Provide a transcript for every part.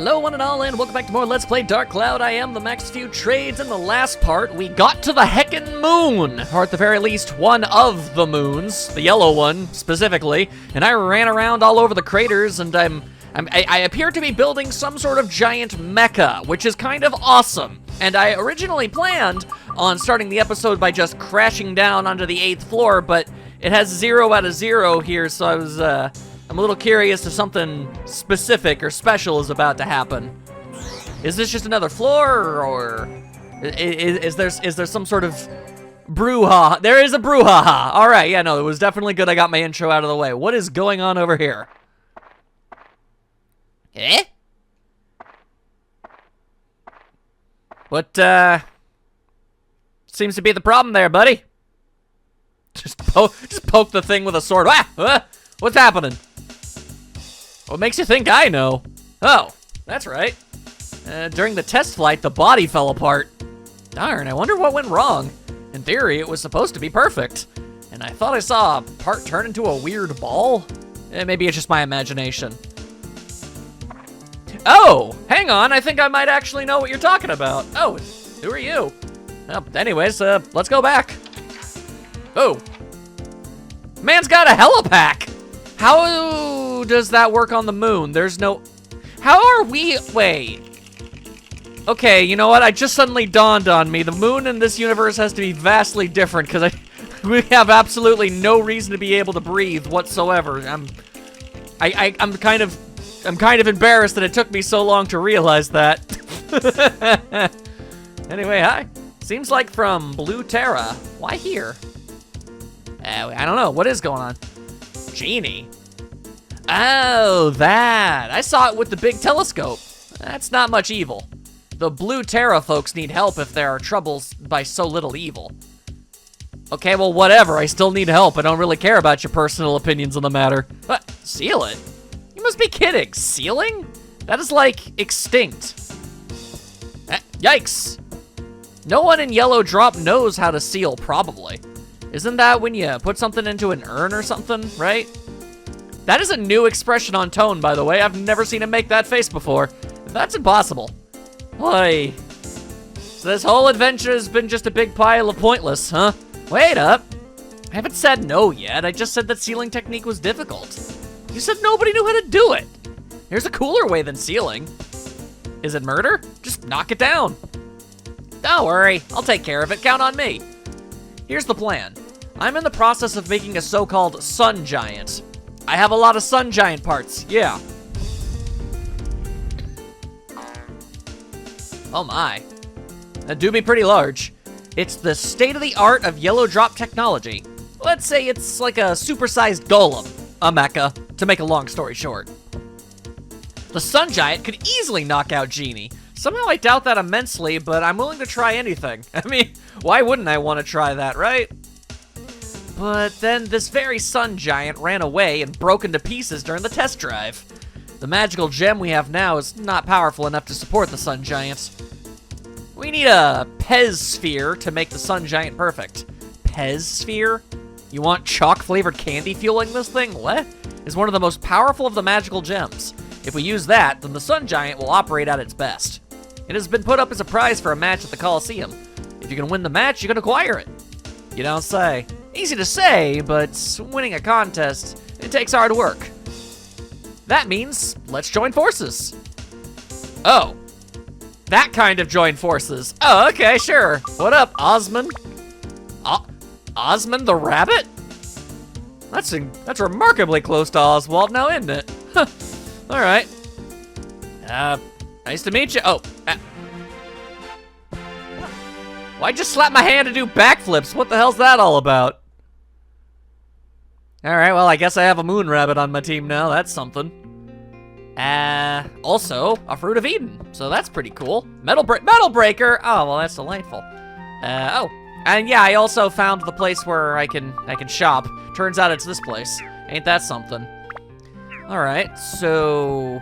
Hello one and all, and welcome back to more Let's Play Dark Cloud. I am the Max Few Trades. In the last part, we got to the heckin' moon, or at the very least, one of the moons, the yellow one, specifically, and I ran around all over the craters, and I appear to be building some sort of giant mecha, which is kind of awesome. And I originally planned on starting the episode by just crashing down onto the 8th floor, but it has 0 out of 0 here, so I'm a little curious if something specific or special is about to happen. Is this just another floor, or is there some sort of brouhaha? There is a brouhaha. All right, yeah, no, it was definitely good I got my intro out of the way. What is going on over here? Eh? What, seems to be the problem there, buddy? Just poke the thing with a sword. What's happening? What makes you think I know? Oh, that's right. During the test flight, the body fell apart. Darn, I wonder what went wrong. In theory, it was supposed to be perfect. And I thought I saw a part turn into a weird ball. Maybe it's just my imagination. Oh, hang on, I think I might actually know what you're talking about. Oh, who are you? Well, anyways, let's go back. Oh. Man's got a helipack. How does that work on the moon? There's no... How are we... Wait. Okay, you know what? I just suddenly dawned on me. The moon in this universe has to be vastly different because we have absolutely no reason to be able to breathe whatsoever. I'm kind of embarrassed that it took me so long to realize that. Anyway, hi. Seems like from Blue Terra. Why here? I don't know. What is going on? Genie. Oh, that. I saw it with the big telescope. That's not much evil. The Blue Terra folks need help if there are troubles by so little evil. Okay, well, whatever. I still need help. I don't really care about your personal opinions on the matter. What? Seal it? You must be kidding. Sealing? That is, like, extinct. Yikes. No one in Yellow Drop knows how to seal, probably. Isn't that when you put something into an urn or something, right? That is a new expression on Tone, by the way. I've never seen him make that face before. That's impossible. Boy. So this whole adventure has been just a big pile of pointless, huh? Wait up. I haven't said no yet. I just said that sealing technique was difficult. You said nobody knew how to do it. There's a cooler way than sealing. Is it murder? Just knock it down. Don't worry. I'll take care of it. Count on me. Here's the plan. I'm in the process of making a so-called sun giant. I have a lot of sun giant parts, yeah. Oh my. That do be pretty large. It's the state-of-the-art of Yellow Drop technology. Let's say it's like a supersized golem, a mecha, to make a long story short. The sun giant could easily knock out Genie. Somehow I doubt that immensely, but I'm willing to try anything. I mean, why wouldn't I want to try that, right? But then this very sun giant ran away and broke into pieces during the test drive. The magical gem we have now is not powerful enough to support the sun giant. We need a Pez sphere to make the sun giant perfect. Pez sphere? You want chalk-flavored candy fueling this thing? What? It's one of the most powerful of the magical gems. If we use that, then the sun giant will operate at its best. It has been put up as a prize for a match at the Coliseum. If you can win the match, you can acquire it. You don't say. Easy to say, but winning a contest, it takes hard work. That means, let's join forces. Oh. That kind of join forces. Oh, okay, sure. What up, Osmond? Osmond the rabbit? That's remarkably close to Oswald now, isn't it? Huh. All right. Nice to meet you. Oh. Why'd you slap my hand to do backflips? What the hell's that all about? All right, well, I guess I have a moon rabbit on my team now. That's something. Also, a Fruit of Eden. So that's pretty cool. Metal Breaker. Oh, well, that's delightful. Oh. And yeah, I also found the place where I can shop. Turns out it's this place. Ain't that something? All right, so...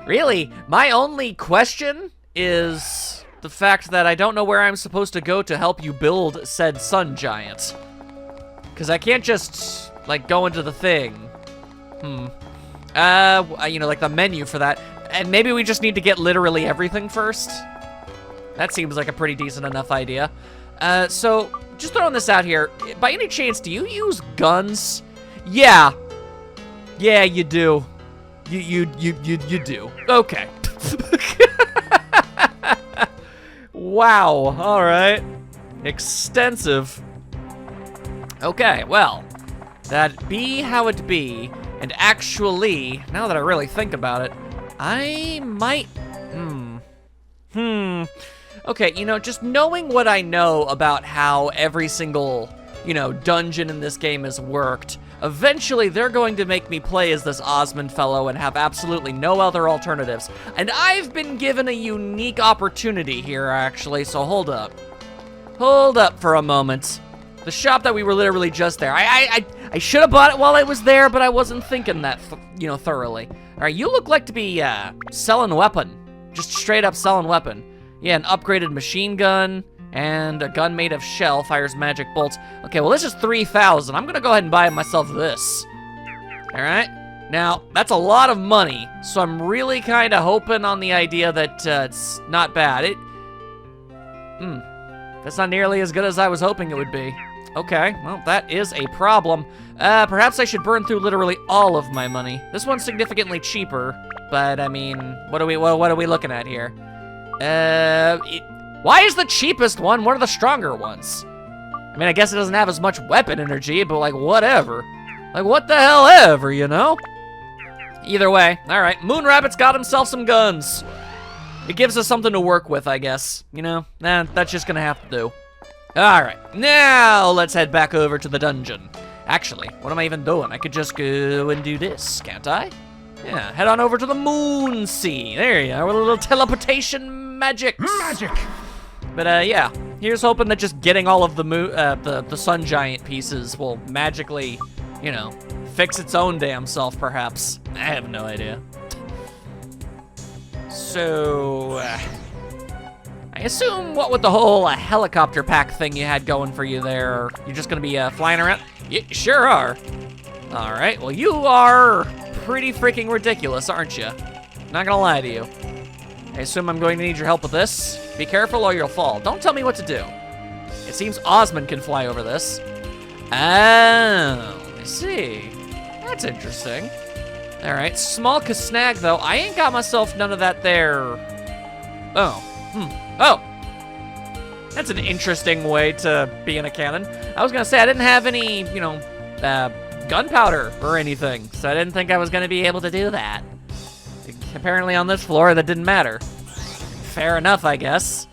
really, my only question is the fact that I don't know where I'm supposed to go to help you build said sun giant. Because I can't just, like, go into the thing. You know, like the menu for that. And maybe we just need to get literally everything first. That seems like a pretty decent enough idea. So, just throwing this out here. By any chance, do you use guns? Yeah. Yeah, you do. You do. Okay. Wow. All right. Extensive. Okay, well, that be how it be. And actually, now that I really think about it, I might... Okay, you know, just knowing what I know about how every single, you know, dungeon in this game has worked, eventually they're going to make me play as this Osmond fellow and have absolutely no other alternatives. And I've been given a unique opportunity here, actually, so hold up. Hold up for a moment. The shop that we were literally just there. I should have bought it while I was there, but I wasn't thinking that, you know, thoroughly. All right, you look like to be selling weapon. Just straight up selling weapon. Yeah, an upgraded machine gun and a gun made of shell, fires magic bolts. Okay, well, this is 3,000. I'm gonna go ahead and buy myself this. All right. Now, that's a lot of money, so I'm really kind of hoping on the idea that it's not bad. That's not nearly as good as I was hoping it would be. Okay, well, that is a problem. Perhaps I should burn through literally all of my money. This one's significantly cheaper, but I mean, what are we looking at here? Why is the cheapest one one of the stronger ones? I mean, I guess it doesn't have as much weapon energy, but like, whatever. Like, what the hell ever, you know? Either way, all right, Moon Rabbit's got himself some guns. It gives us something to work with, I guess. You know, that's just gonna have to do. All right, now let's head back over to the dungeon. Actually, what am I even doing? I could just go and do this, can't I? Yeah, head on over to the Moon Sea. There you are, with a little teleportation magic. But yeah, here's hoping that just getting all of the Sun Giant pieces will magically, you know, fix its own damn self, perhaps. I have no idea. So, I assume what with the whole helicopter pack thing you had going for you there, you're just gonna be flying around? You sure are. All right, well, you are pretty freaking ridiculous, aren't you? Not gonna lie to you. I assume I'm going to need your help with this. Be careful or you'll fall. Don't tell me what to do. It seems Osmond can fly over this. Oh, I see. That's interesting. All right, small snag though. I ain't got myself none of that there. Oh, oh. That's an interesting way to be in a cannon. I was gonna say I didn't have any, you know, gunpowder or anything, so I didn't think I was gonna be able to do that. Apparently on this floor, that didn't matter. Fair enough, I guess.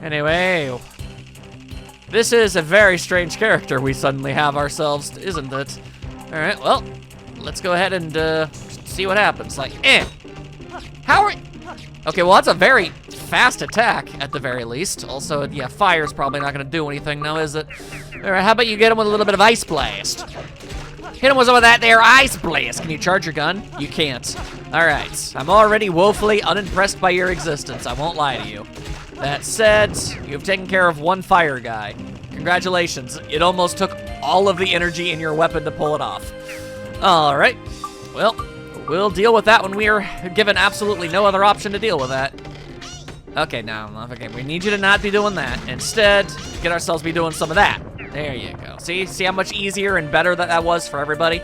Anyway, this is a very strange character we suddenly have ourselves, isn't it? All right, well, let's go ahead and see what happens. Like, how are... Okay, well, that's a very fast attack, at the very least. Also, yeah, fire's probably not gonna do anything now, is it? All right, how about you get him with a little bit of Ice Blast? Hit him with some of that there Ice Blast. Can you charge your gun? You can't. All right, I'm already woefully unimpressed by your existence, I won't lie to you. That said, you've taken care of one fire guy. Congratulations, it almost took all of the energy in your weapon to pull it off. All right, well, we'll deal with that when we are given absolutely no other option to deal with that. Okay, now, okay, we need you to not be doing that. Instead, get ourselves be doing some of that. There you go. See how much easier and better that was for everybody?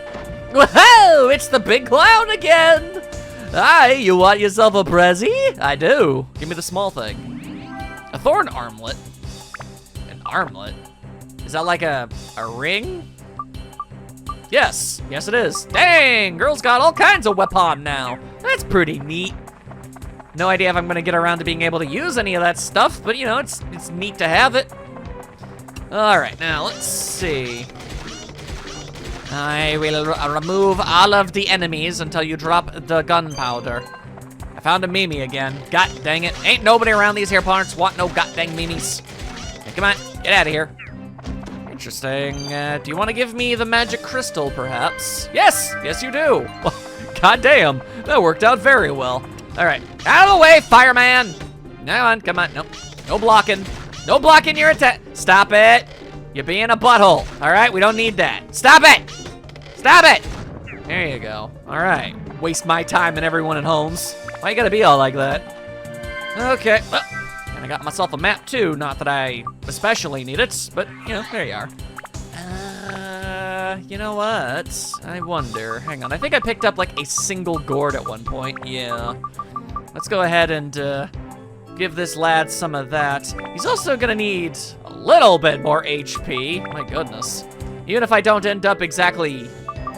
Whoa, it's the big clown again. Hi, you want yourself a prezi? I do. Give me the small thing. A thorn armlet. An armlet? Is that like a ring? Yes, yes it is. Dang, girl's got all kinds of weapon now. That's pretty neat. No idea if I'm gonna get around to being able to use any of that stuff, but you know, it's neat to have it. All right, now let's see. I will remove all of the enemies until you drop the gunpowder. I found a Mimi again. God dang it. Ain't nobody around these here parts want no goddamn Mimis. Hey, come on, get out of here. Interesting. Do you want to give me the magic crystal, perhaps? Yes, yes you do. God damn, that worked out very well. All right, out of the way, fireman. Come on, nope. No blocking. No blocking your attack. Stop it. You're being a butthole. All right, we don't need that. Stop it. Stop it. There you go. All right. waste my time and everyone at home's. Why you gotta be all like that? Okay, well, and I got myself a map too. Not that I especially need it, but, you know, there you are. You know what? I wonder. Hang on, I think I picked up like a single gourd at one point. Yeah. Let's go ahead and give this lad some of that. He's also gonna need a little bit more HP. My goodness. Even if I don't end up exactly,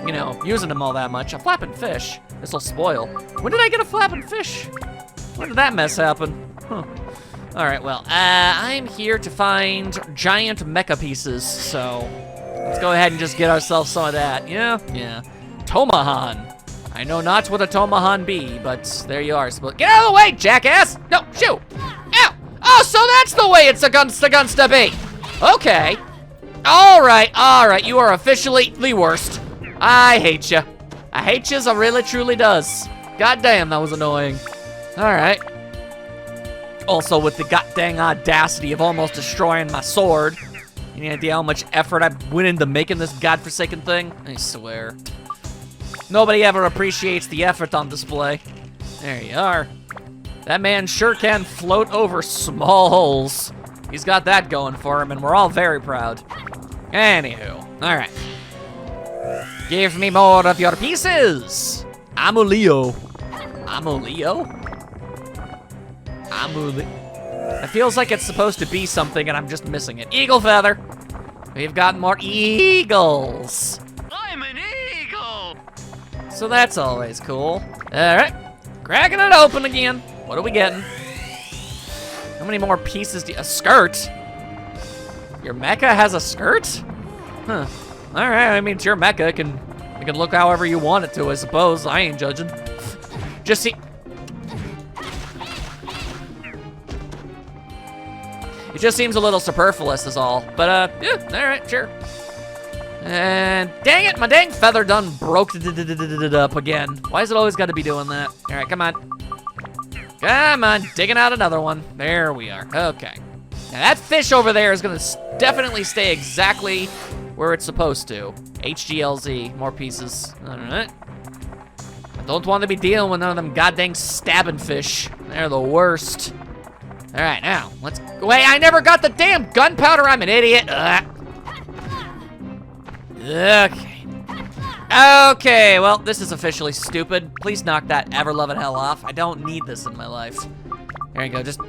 you know, using him all that much. A flapping fish. This'll spoil. When did I get a flapping fish? When did that mess happen? Huh. All right, well, I'm here to find giant mecha pieces, so let's go ahead and just get ourselves some of that. Yeah. Tomahan. I know not what a Tomahan be, but there you are. Get out of the way, jackass! No, shoot! Ow! Oh, so that's the way it's against to be. Okay. All right, you are officially the worst. I hate you. I hate you, I really truly does. God damn, that was annoying. All right. Also, with the goddamn audacity of almost destroying my sword. Any idea how much effort I went into making this godforsaken thing? I swear. Nobody ever appreciates the effort on display. There you are. That man sure can float over small holes. He's got that going for him, and we're all very proud. Anywho, all right. Give me more of your pieces. I'm a Leo. It feels like it's supposed to be something, and I'm just missing it. Eagle feather. We've got more eagles. I'm an eagle. So that's always cool. All right, cracking it open again. What are we getting? How many more pieces a skirt? Your mecha has a skirt? Huh. All right, I mean, it's your mecha. It can look however you want it to, I suppose. I ain't judging. Just see. It just seems a little superfluous is all. But, yeah, all right, sure. And dang it, my dang feather done broke it up again. Why is it always got to be doing that? All right, come on. Come on, digging out another one. There we are, okay. Now that fish over there is gonna definitely stay exactly where it's supposed to. HGLZ, more pieces, all right. I don't want to be dealing with none of them goddamn stabbing fish. They're the worst. All right, now, let's, wait, I never got the damn gunpowder, I'm an idiot. Okay. Okay, well, this is officially stupid. Please knock that ever-loving hell off. I don't need this in my life. There you go, just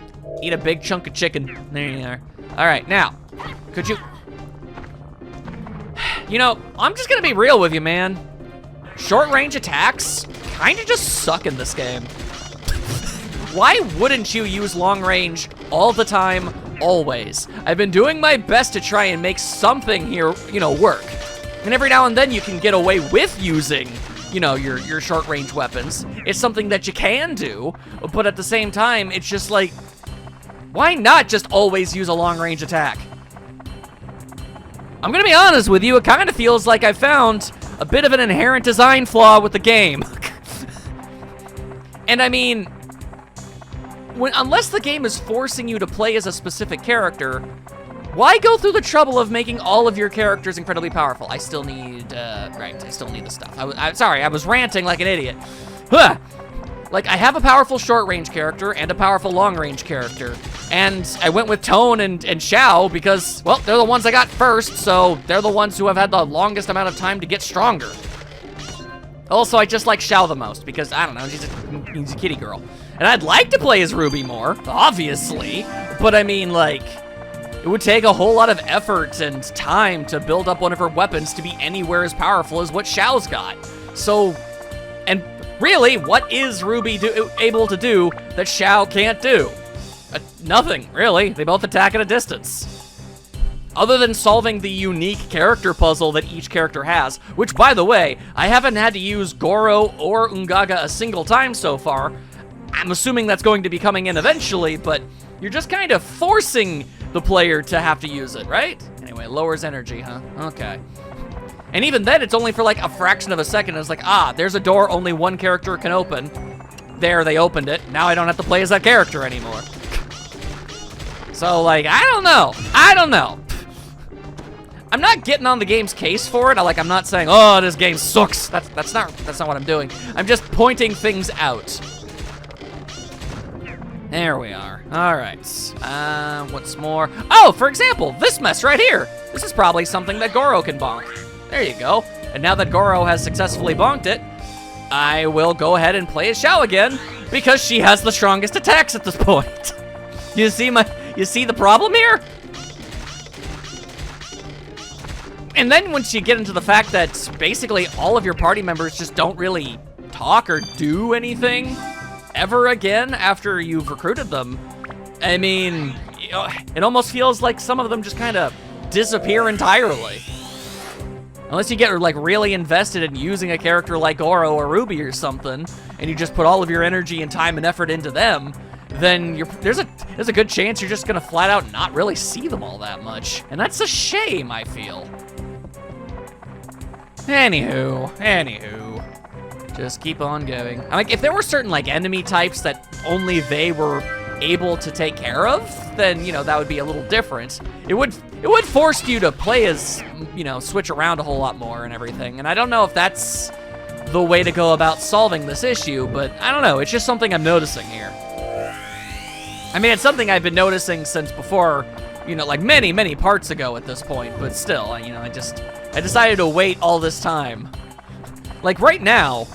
eat a big chunk of chicken. There you are. All right, now, could you... You know, I'm just gonna be real with you, man. Short-range attacks kinda just suck in this game. Why wouldn't you use long range all the time, always? I've been doing my best to try and make something here, you know, work. And every now and then you can get away with using, you know, your short range weapons. It's something that you can do, but at the same time, it's just like, why not just always use a long range attack? I'm gonna be honest with you, it kind of feels like I found a bit of an inherent design flaw with the game. And I mean, unless the game is forcing you to play as a specific character, why go through the trouble of making all of your characters incredibly powerful? I still need, right, I still need the stuff. Sorry, I was ranting like an idiot. Huh. Like, I have a powerful short-range character and a powerful long-range character. And I went with Tone and Xiao because, well, they're the ones I got first, so they're the ones who have had the longest amount of time to get stronger. Also, I just like Xiao the most because, I don't know, she's a kitty girl. And I'd like to play as Ruby more, obviously. But I mean, like, it would take a whole lot of effort and time to build up one of her weapons to be anywhere as powerful as what Xiao's got. So, and really, what is Ruby able to do that Xiao can't do? Nothing, really. They both attack at a distance. Other than solving the unique character puzzle that each character has, which, by the way, I haven't had to use Goro or Ungaga a single time so far. I'm assuming that's going to be coming in eventually, but you're just kind of forcing the player to have to use it, right? Anyway, lowers energy, huh? Okay. And even then, it's only for like a fraction of a second. It's like, ah, there's a door only one character can open. There, they opened it. Now I don't have to play as that character anymore. So, like, I don't know. I'm not getting on the game's case for it. I'm not saying, oh, this game sucks. That's not what I'm doing. I'm just pointing things out. There we are. All right. What's more? Oh, for example, this mess right here. This is probably something that Goro can bonk. There you go. And now that Goro has successfully bonked it, I will go ahead and play as Xiao again because she has the strongest attacks at this point. You see the problem here? And then once you get into the fact that basically all of your party members just don't really talk or do anything ever again after you've recruited them, I mean, it almost feels like some of them just kind of disappear entirely. Unless you get like really invested in using a character like Goro or Ruby or something, and you just put all of your energy and time and effort into them, then there's a good chance you're just gonna flat out not really see them all that much. And that's a shame, I feel. Anywho. Just keep on going. Like, if there were certain, like, enemy types that only they were able to take care of, then, that would be a little different. It would force you to play as, switch around a whole lot more and everything. And I don't know if that's the way to go about solving this issue, but I don't know. It's just something I'm noticing here. I mean, it's something I've been noticing since before, like many, many parts ago at this point, but still, I decided to wait all this time. Like right now,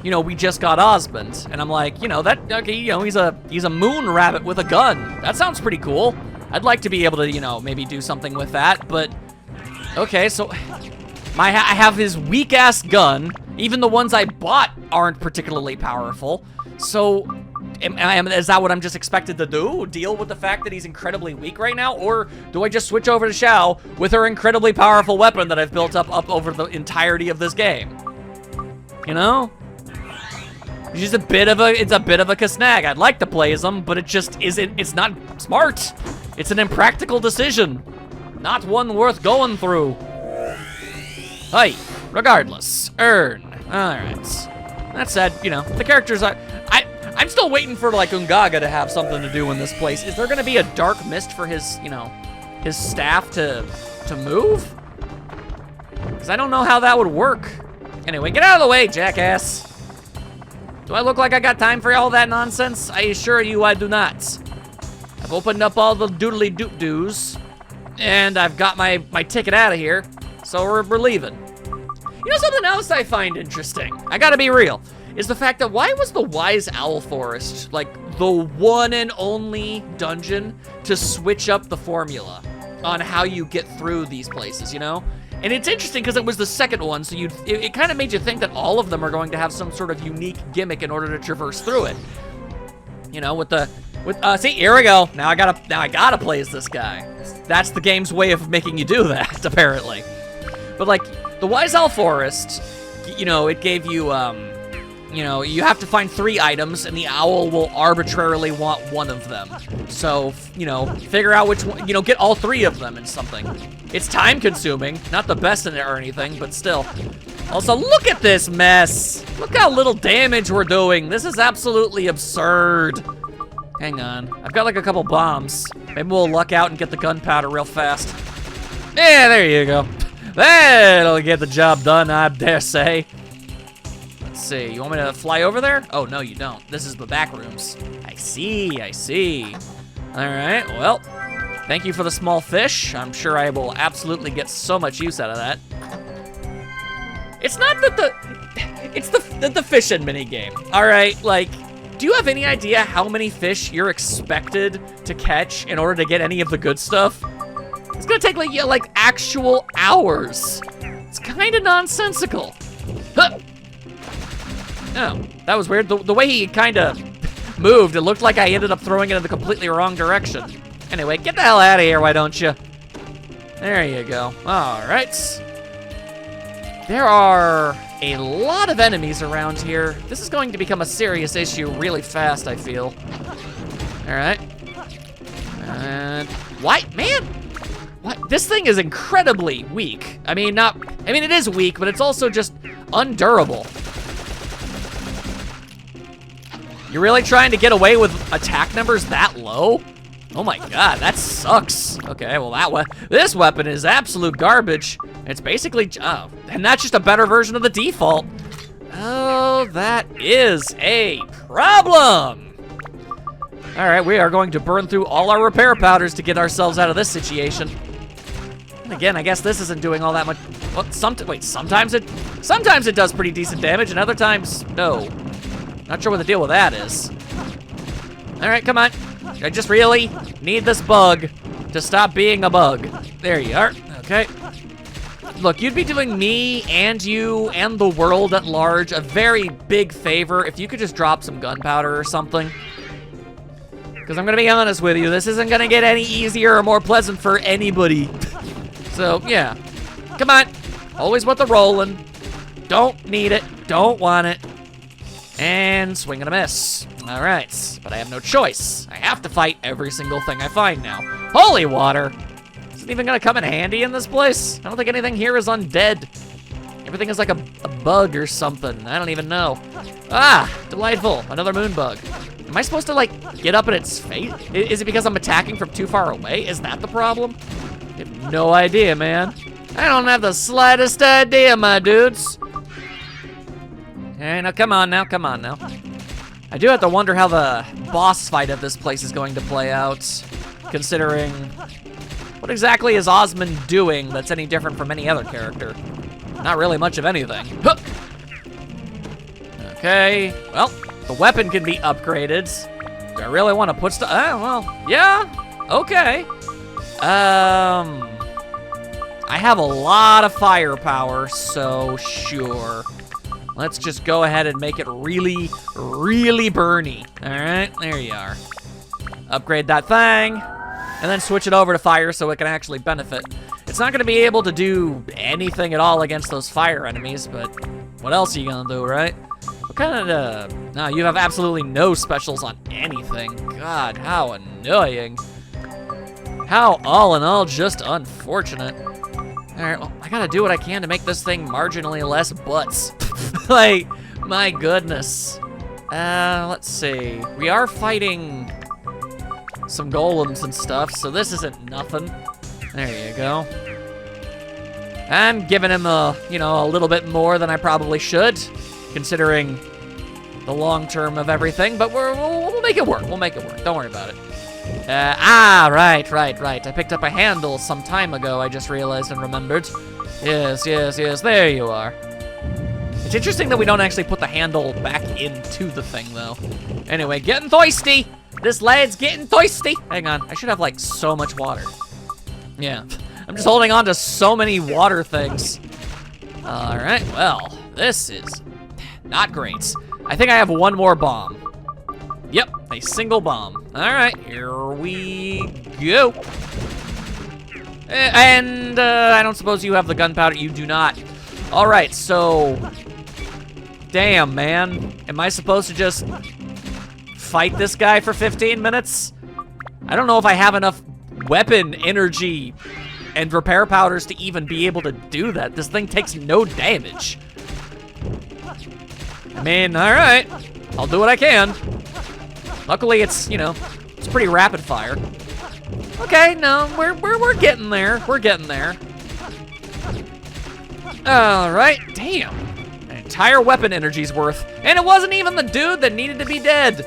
we just got Osmond, and I'm like, he's a moon rabbit with a gun. That sounds pretty cool. I'd like to be able to, maybe do something with that, but okay, so I have his weak-ass gun. Even the ones I bought aren't particularly powerful. So is that what I'm just expected to do? Deal with the fact that he's incredibly weak right now? Or do I just switch over to Xiao with her incredibly powerful weapon that I've built up over the entirety of this game? It's just a bit of a kasnag. I'd like to play as him, but it just isn't, it's not smart. It's an impractical decision. Not one worth going through. Hey, regardless, earn. All right. That said, the characters I'm still waiting for like Ungaga to have something to do in this place. Is there gonna be a dark mist for his, his staff to move? Because I don't know how that would work. Anyway, get out of the way, jackass. Do I look like I got time for all that nonsense? I assure you I do not. I've opened up all the doodly doop doos, and I've got my ticket out of here, so we're leaving. Something else I find interesting, I gotta be real, is the fact that why was the Wise Owl Forest like the one and only dungeon to switch up the formula on how you get through these places, And it's interesting because it was the second one, so it kind of made you think that all of them are going to have some sort of unique gimmick in order to traverse through it. See, here we go. Now I gotta play as this guy. That's the game's way of making you do that, apparently. But like the Wise Owl Forest, it gave you you have to find 3 items, and the owl will arbitrarily want one of them. So, figure out which one, get all 3 of them in something. It's time consuming, not the best in it or anything, but still. Also, look at this mess. Look how little damage we're doing. This is absolutely absurd. Hang on, I've got like a couple bombs. Maybe we'll luck out and get the gunpowder real fast. Yeah, there you go. That'll get the job done, I dare say. Let's see, you want me to fly over there? Oh, no, you don't. This is the back rooms. I see. All right, well, thank you for the small fish. I'm sure I will absolutely get so much use out of that. It's not that it's the fishing minigame. All right, like, do you have any idea how many fish you're expected to catch in order to get any of the good stuff? It's gonna take like actual hours. It's kind of nonsensical. Huh. Oh, that was weird. The way he kind of moved, it looked like I ended up throwing it in the completely wrong direction. Anyway, get the hell out of here, why don't you? There you go. All right. There are a lot of enemies around here. This is going to become a serious issue really fast, I feel. All right. And what, man? What? This thing is incredibly weak. I mean, it is weak, but it's also just undurable. You're really trying to get away with attack numbers that low? Oh my god, that sucks. Okay, well this weapon is absolute garbage. It's basically, and that's just a better version of the default. Oh, that is a problem. All right, we are going to burn through all our repair powders to get ourselves out of this situation. And again, I guess this isn't doing all that much. Well, sometimes it does pretty decent damage, and other times, no. Not sure what the deal with that is. All right, come on. I just really need this bug to stop being a bug. There you are, okay. Look, you'd be doing me and you and the world at large a very big favor if you could just drop some gunpowder or something. Because I'm gonna be honest with you, this isn't gonna get any easier or more pleasant for anybody. So, yeah. Come on. Always with the rolling. Don't need it. Don't want it. And swing and a miss. All right, but I have no choice. I have to fight every single thing I find now. Holy water. Is it even gonna come in handy in this place? I don't think anything here is undead. Everything is like a bug or something. I don't even know. Ah, delightful. Another moon bug. Am I supposed to, like, get up in its face? Is it because I'm attacking from too far away? Is that the problem? I have no idea, man. I don't have the slightest idea, my dudes. Okay, now come on now, come on now. I do have to wonder how the boss fight of this place is going to play out, considering what exactly is Osmond doing that's any different from any other character? Not really much of anything. Huh. Okay, well, the weapon can be upgraded. Do I really want to put stuff? Oh, well, yeah, okay. I have a lot of firepower, so sure. Let's just go ahead and make it really, really burny. All right, there you are. Upgrade that thing, and then switch it over to fire so it can actually benefit. It's not gonna be able to do anything at all against those fire enemies, but what else are you gonna do, right? What kind of, no, you have absolutely no specials on anything. God, how annoying. How all in all just unfortunate. All right, well, I gotta do what I can to make this thing marginally less butts. Like, my goodness. Let's see. We are fighting some golems and stuff, so this isn't nothing. There you go. I'm giving him a little bit more than I probably should, considering the long term of everything, but we'll make it work. We'll make it work. Don't worry about it. Right. I picked up a handle some time ago, I just realized and remembered. Yes, there you are. It's interesting that we don't actually put the handle back into the thing, though. Anyway, getting thirsty. This lad's getting thirsty. Hang on, I should have, like, so much water. Yeah, I'm just holding on to so many water things. All right, well, this is not great. I think I have one more bomb. Yep, a single bomb. All right, here we go. And I don't suppose you have the gunpowder. You do not. All right, so, damn, man. Am I supposed to just fight this guy for 15 minutes? I don't know if I have enough weapon energy and repair powders to even be able to do that. This thing takes no damage. I mean, all right. I'll do what I can. Luckily, it's pretty rapid fire. Okay, no, we're getting there. We're getting there. All right, damn. An entire weapon energy's worth, and it wasn't even the dude that needed to be dead.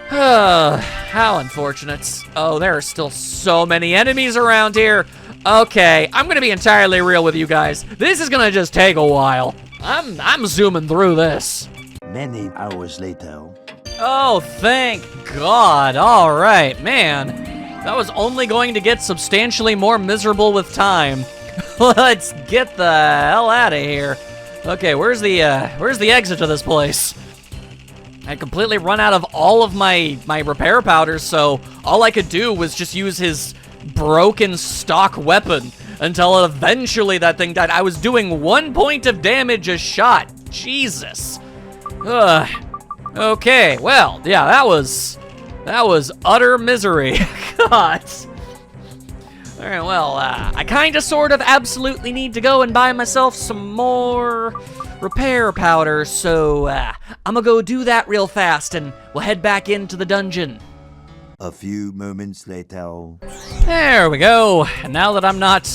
How unfortunate. Oh, there are still so many enemies around here. Okay, I'm gonna be entirely real with you guys. This is gonna just take a while. I'm zooming through this. Many hours later. Oh, thank God. All right, man. That was only going to get substantially more miserable with time. Let's get the hell out of here. Okay, where's the exit to this place? I completely run out of all of my repair powders, so all I could do was just use his broken stock weapon until eventually that thing died. I was doing 1 point of damage a shot. Jesus. Ugh. Okay, well, yeah, that was utter misery. God. All right, well, I kind of, sort of, absolutely need to go and buy myself some more repair powder, so I'm gonna go do that real fast, and we'll head back into the dungeon. A few moments later. There we go. And now that I'm not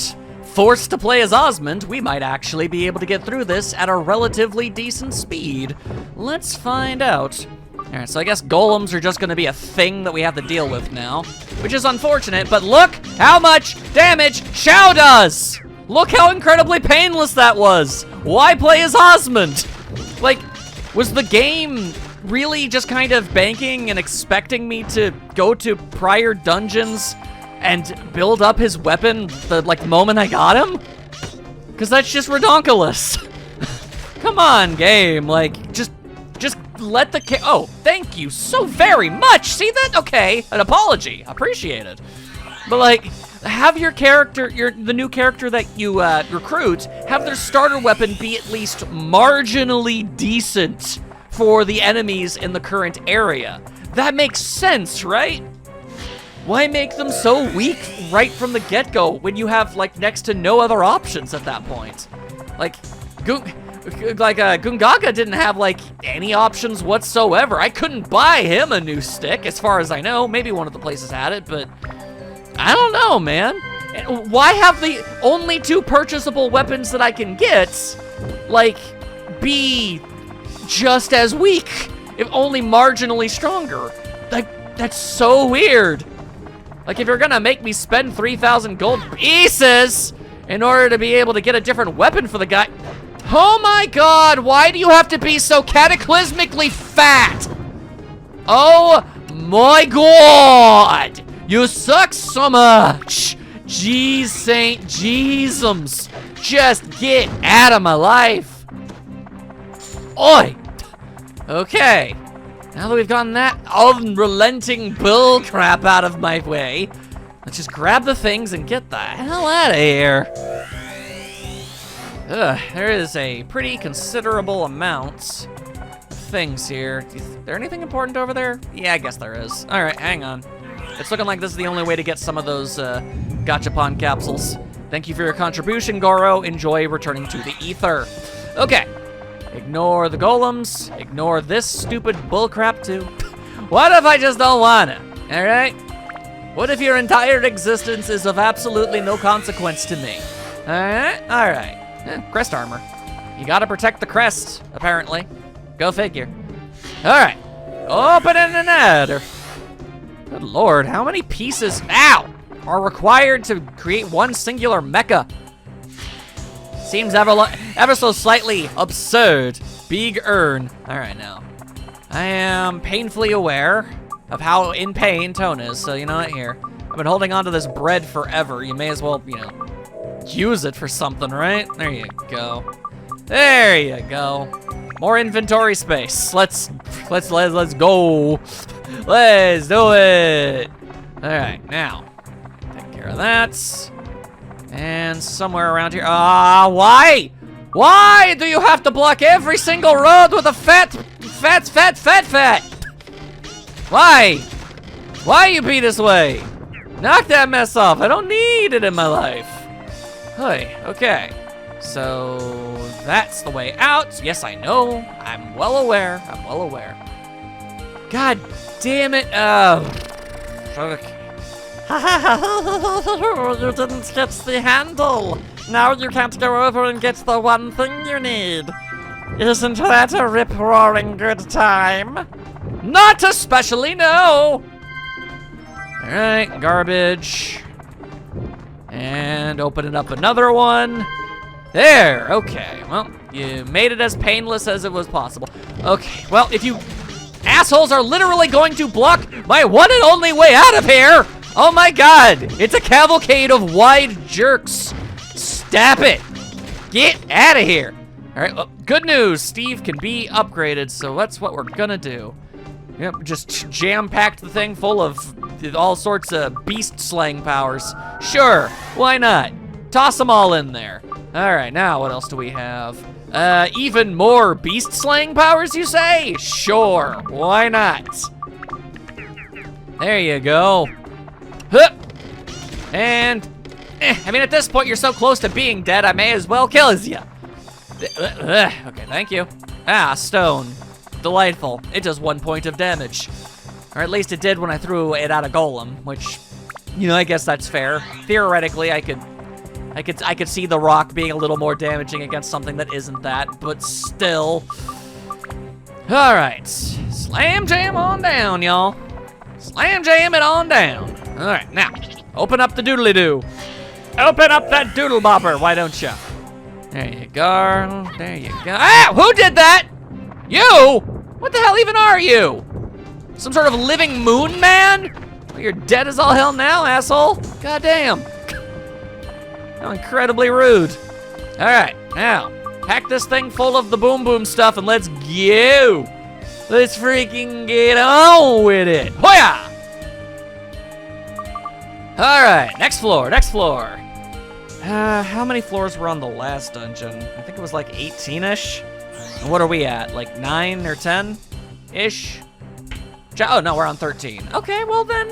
forced to play as Osmond, we might actually be able to get through this at a relatively decent speed. Let's find out. Alright, so I guess golems are just gonna be a thing that we have to deal with now, which is unfortunate, but look how much damage Shao does! Look how incredibly painless that was! Why play as Osmond? Like, was the game really just kind of banking and expecting me to go to prior dungeons and build up his weapon the moment I got him? Cause that's just redonkulous. Come on, game, like, just let the oh, thank you so very much. See that? Okay, an apology, appreciate it. But like, have your character, the new character that you recruit, have their starter weapon be at least marginally decent for the enemies in the current area. That makes sense, right? Why make them so weak right from the get-go when you have like next to no other options at that point? Like, Gungaga didn't have like any options whatsoever. I couldn't buy him a new stick, as far as I know. Maybe one of the places had it, but I don't know, man. Why have the only 2 purchasable weapons that I can get, like, be just as weak, if only marginally stronger? Like, that's so weird. Like, if you're gonna make me spend 3,000 gold pieces in order to be able to get a different weapon for the guy. Oh my god, why do you have to be so cataclysmically fat? Oh my god, you suck so much. Jeez Saint Jeezums, just get out of my life. Oi. Okay, now that we've gotten that unrelenting bull crap out of my way, let's just grab the things and get the hell out of here. There is a pretty considerable amount of things here. Is there anything important over there? Yeah, I guess there is. All right, hang on. It's looking like this is the only way to get some of those Gachapon capsules. Thank you for your contribution, Goro. Enjoy returning to the ether. Okay, ignore the golems. Ignore this stupid bullcrap too. What if I just don't want it? All right? What if your entire existence is of absolutely no consequence to me? All right, all right. Crest armor. You gotta protect the crest, apparently. Go figure. Alright. Open in the nether. Good lord, how many pieces, ow, are required to create one singular mecha? Seems ever so slightly absurd. Big urn. Alright, now. I am painfully aware of how in pain Tone is, so you know what, here. I've been holding on to this bread forever. You may as well, you know, use it for something, right? There you go. There you go. More inventory space. Let's go. Let's do it. All right, now take care of that. And somewhere around here. Why? Why do you have to block every single road with a fat? Why? Why you be this way? Knock that mess off. I don't need it in my life. Hey, okay. So that's the way out. Yes, I know. I'm well aware. God damn it. Okay. You didn't get the handle. Now you can't go over and get the one thing you need. Isn't that a rip-roaring good time? Not especially, no. All right, garbage. And opening up another one. There, okay. Well, you made it as painless as it was possible. Okay, well, if you assholes are literally going to block my one and only way out of here, oh my god, it's a cavalcade of wide jerks. Stop it. Get out of here. All right, well, good news, Steve can be upgraded, so that's what we're gonna do. Yep, just jam-packed the thing full of all sorts of beast slaying powers. Sure, why not? Toss them all in there. All right, now what else do we have? Even more beast slaying powers, you say? Sure, why not? There you go. Hup. And, I mean, at this point, you're so close to being dead, I may as well kill you. Okay, thank you. Ah, stone. Delightful. It does 1 point of damage. All Or at least it did when I threw it at a golem, which, you know, I guess that's fair. Theoretically, I could see the rock being a little more damaging against something that isn't that, but still. All right, slam jam on down, y'all. Slam jam it on down. All right, now, open up the doodly-doo. Open up that doodle bopper, why don't you? There you go, there you go. Ah, who did that? You? What the hell even are you? Some sort of living moon man? Well, you're dead as all hell now, asshole. God damn. How incredibly rude. All right, now, pack this thing full of the boom boom stuff and let's go. Let's freaking get on with it. Hoya! All right, next floor, next floor. How many floors were on the last dungeon? I think it was like 18-ish. And what are we at, like 9 or 10-ish? Oh, no, we're on 13. Okay, well then,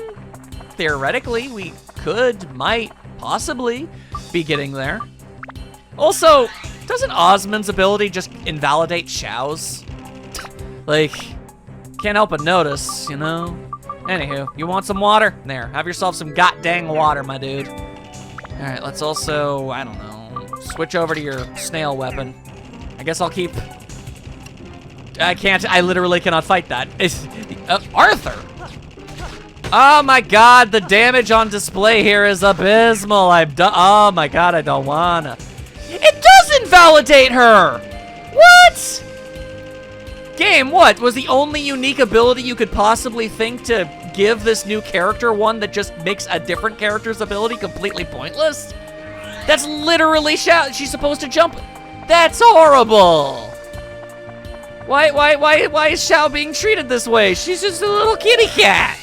theoretically, we might, possibly be getting there. Also, doesn't Osmond's ability just invalidate Xiao's? Like, can't help but notice, you know? Anywho, you want some water? There, have yourself some goddamn water, my dude. All right, let's also, I don't know, switch over to your snail weapon. I guess I'll keep... I literally cannot fight that. Arthur! Oh my god, the damage on display here is abysmal. Oh my god, I don't wanna. It does invalidate her! What? Game, what? Was the only unique ability you could possibly think to give this new character one that just makes a different character's ability completely pointless? That's literally she's supposed to jump. That's horrible! Why is Xiao being treated this way? She's just a little kitty cat.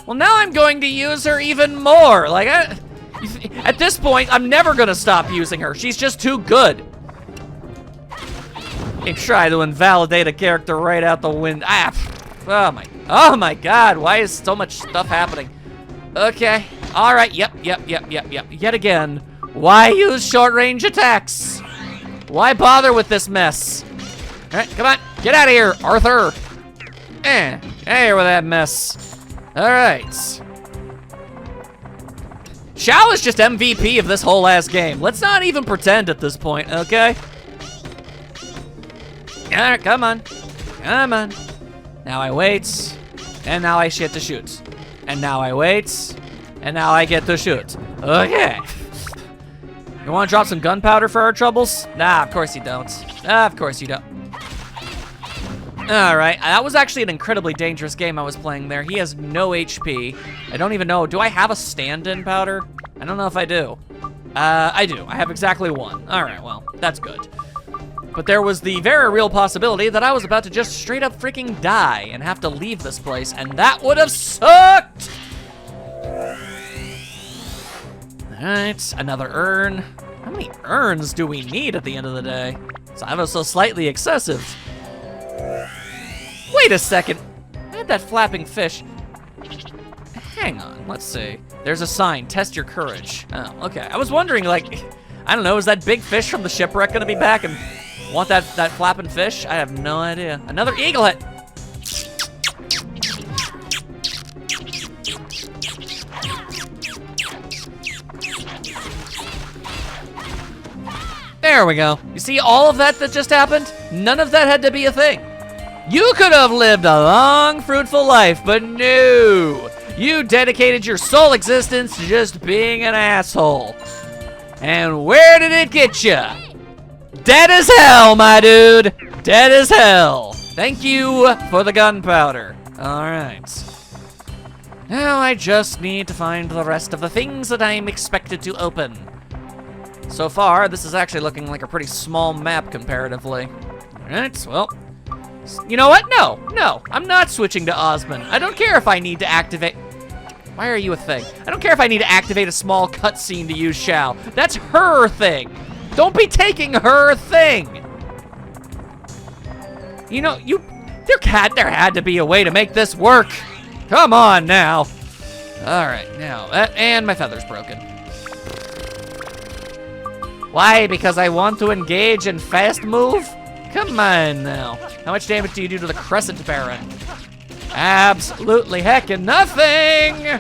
Well, now I'm going to use her even more. Like, at this point, I'm never gonna stop using her. She's just too good. You try to invalidate a character right out the window. Oh my god, why is so much stuff happening? Okay, all right, yep. Yet again, why use short-range attacks? Why bother with this mess? All right, come on, get out of here, Arthur. Out of here with that mess. All right. Xiao is just MVP of this whole ass game. Let's not even pretend at this point, okay? All right, come on. Come on. Now I wait, and now I get to shoot. And now I wait, and now I get to shoot. Okay. You wanna drop some gunpowder for our troubles? Nah, of course you don't. Of course you don't. All right, that was actually an incredibly dangerous game I was playing there. He has no HP. I don't even know, do I have a stand-in powder? I don't know if I do. I do, I have exactly one. All right, well, that's good. But there was the very real possibility that I was about to just straight up freaking die and have to leave this place, and that would have sucked! All right, another urn. How many urns do we need at the end of the day? It's ever so slightly excessive. Wait a second, I had that flapping fish. Hang on, let's see. There's a sign, test your courage. Oh, okay. I was wondering, like, I don't know, is that big fish from the shipwreck gonna be back and want that flapping fish? I have no idea. Another eaglet. There we go. You see all of that just happened? None of that had to be a thing. You could have lived a long, fruitful life, but no. You dedicated your sole existence to just being an asshole. And where did it get you? Dead as hell, my dude. Dead as hell. Thank you for the gunpowder. All right. Now I just need to find the rest of the things that I'm expected to open. So far, this is actually looking like a pretty small map comparatively. All right, well, you know what? No, I'm not switching to Osmond. I don't care if I need to activate. Why are you a thing? I don't care if I need to activate a small cutscene to use Xiao. That's her thing. Don't be taking her thing. You know, there had to be a way to make this work. Come on now. All right, now, and my feather's broken. Why? Because I want to engage in fast move? Come on now. How much damage do you do to the Crescent Baron? Absolutely heckin' nothing.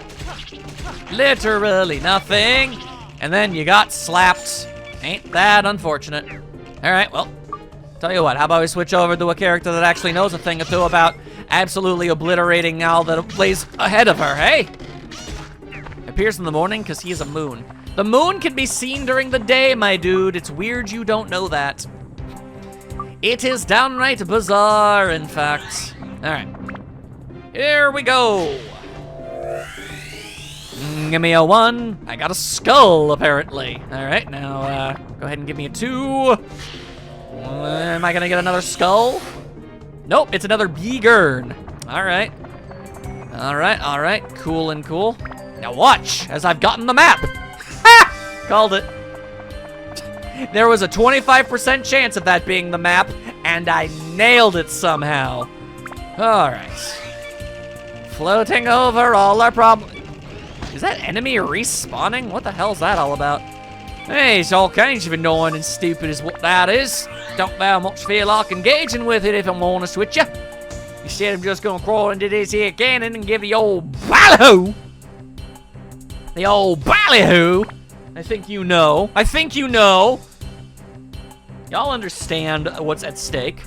Literally nothing. And then you got slapped. Ain't that unfortunate? All right, well, tell you what, how about we switch over to a character that actually knows a thing or two about absolutely obliterating all that lays ahead of her, hey? Appears in the morning because he is a moon. The moon can be seen during the day, my dude. It's weird you don't know that. It is downright bizarre, in fact. All right, here we go. Give me a 1. I got a skull, apparently. All right, now go ahead and give me a 2. Am I gonna get another skull? Nope, it's another Beagern. All right. All right, all right, cool and cool. Now watch as I've gotten the map. Ha! Called it. There was a 25% chance of that being the map, and I nailed it somehow. All right. Floating over all our problems. Is that enemy respawning? What the hell's that all about? Hey, it's all kinds of annoying and stupid is what that is. Don't very much feel like engaging with it if I'm honest with you. Instead, I'm just gonna crawl into this here cannon and give the old ballyhoo. The old ballyhoo. I think you know. I think you know. Y'all understand what's at stake.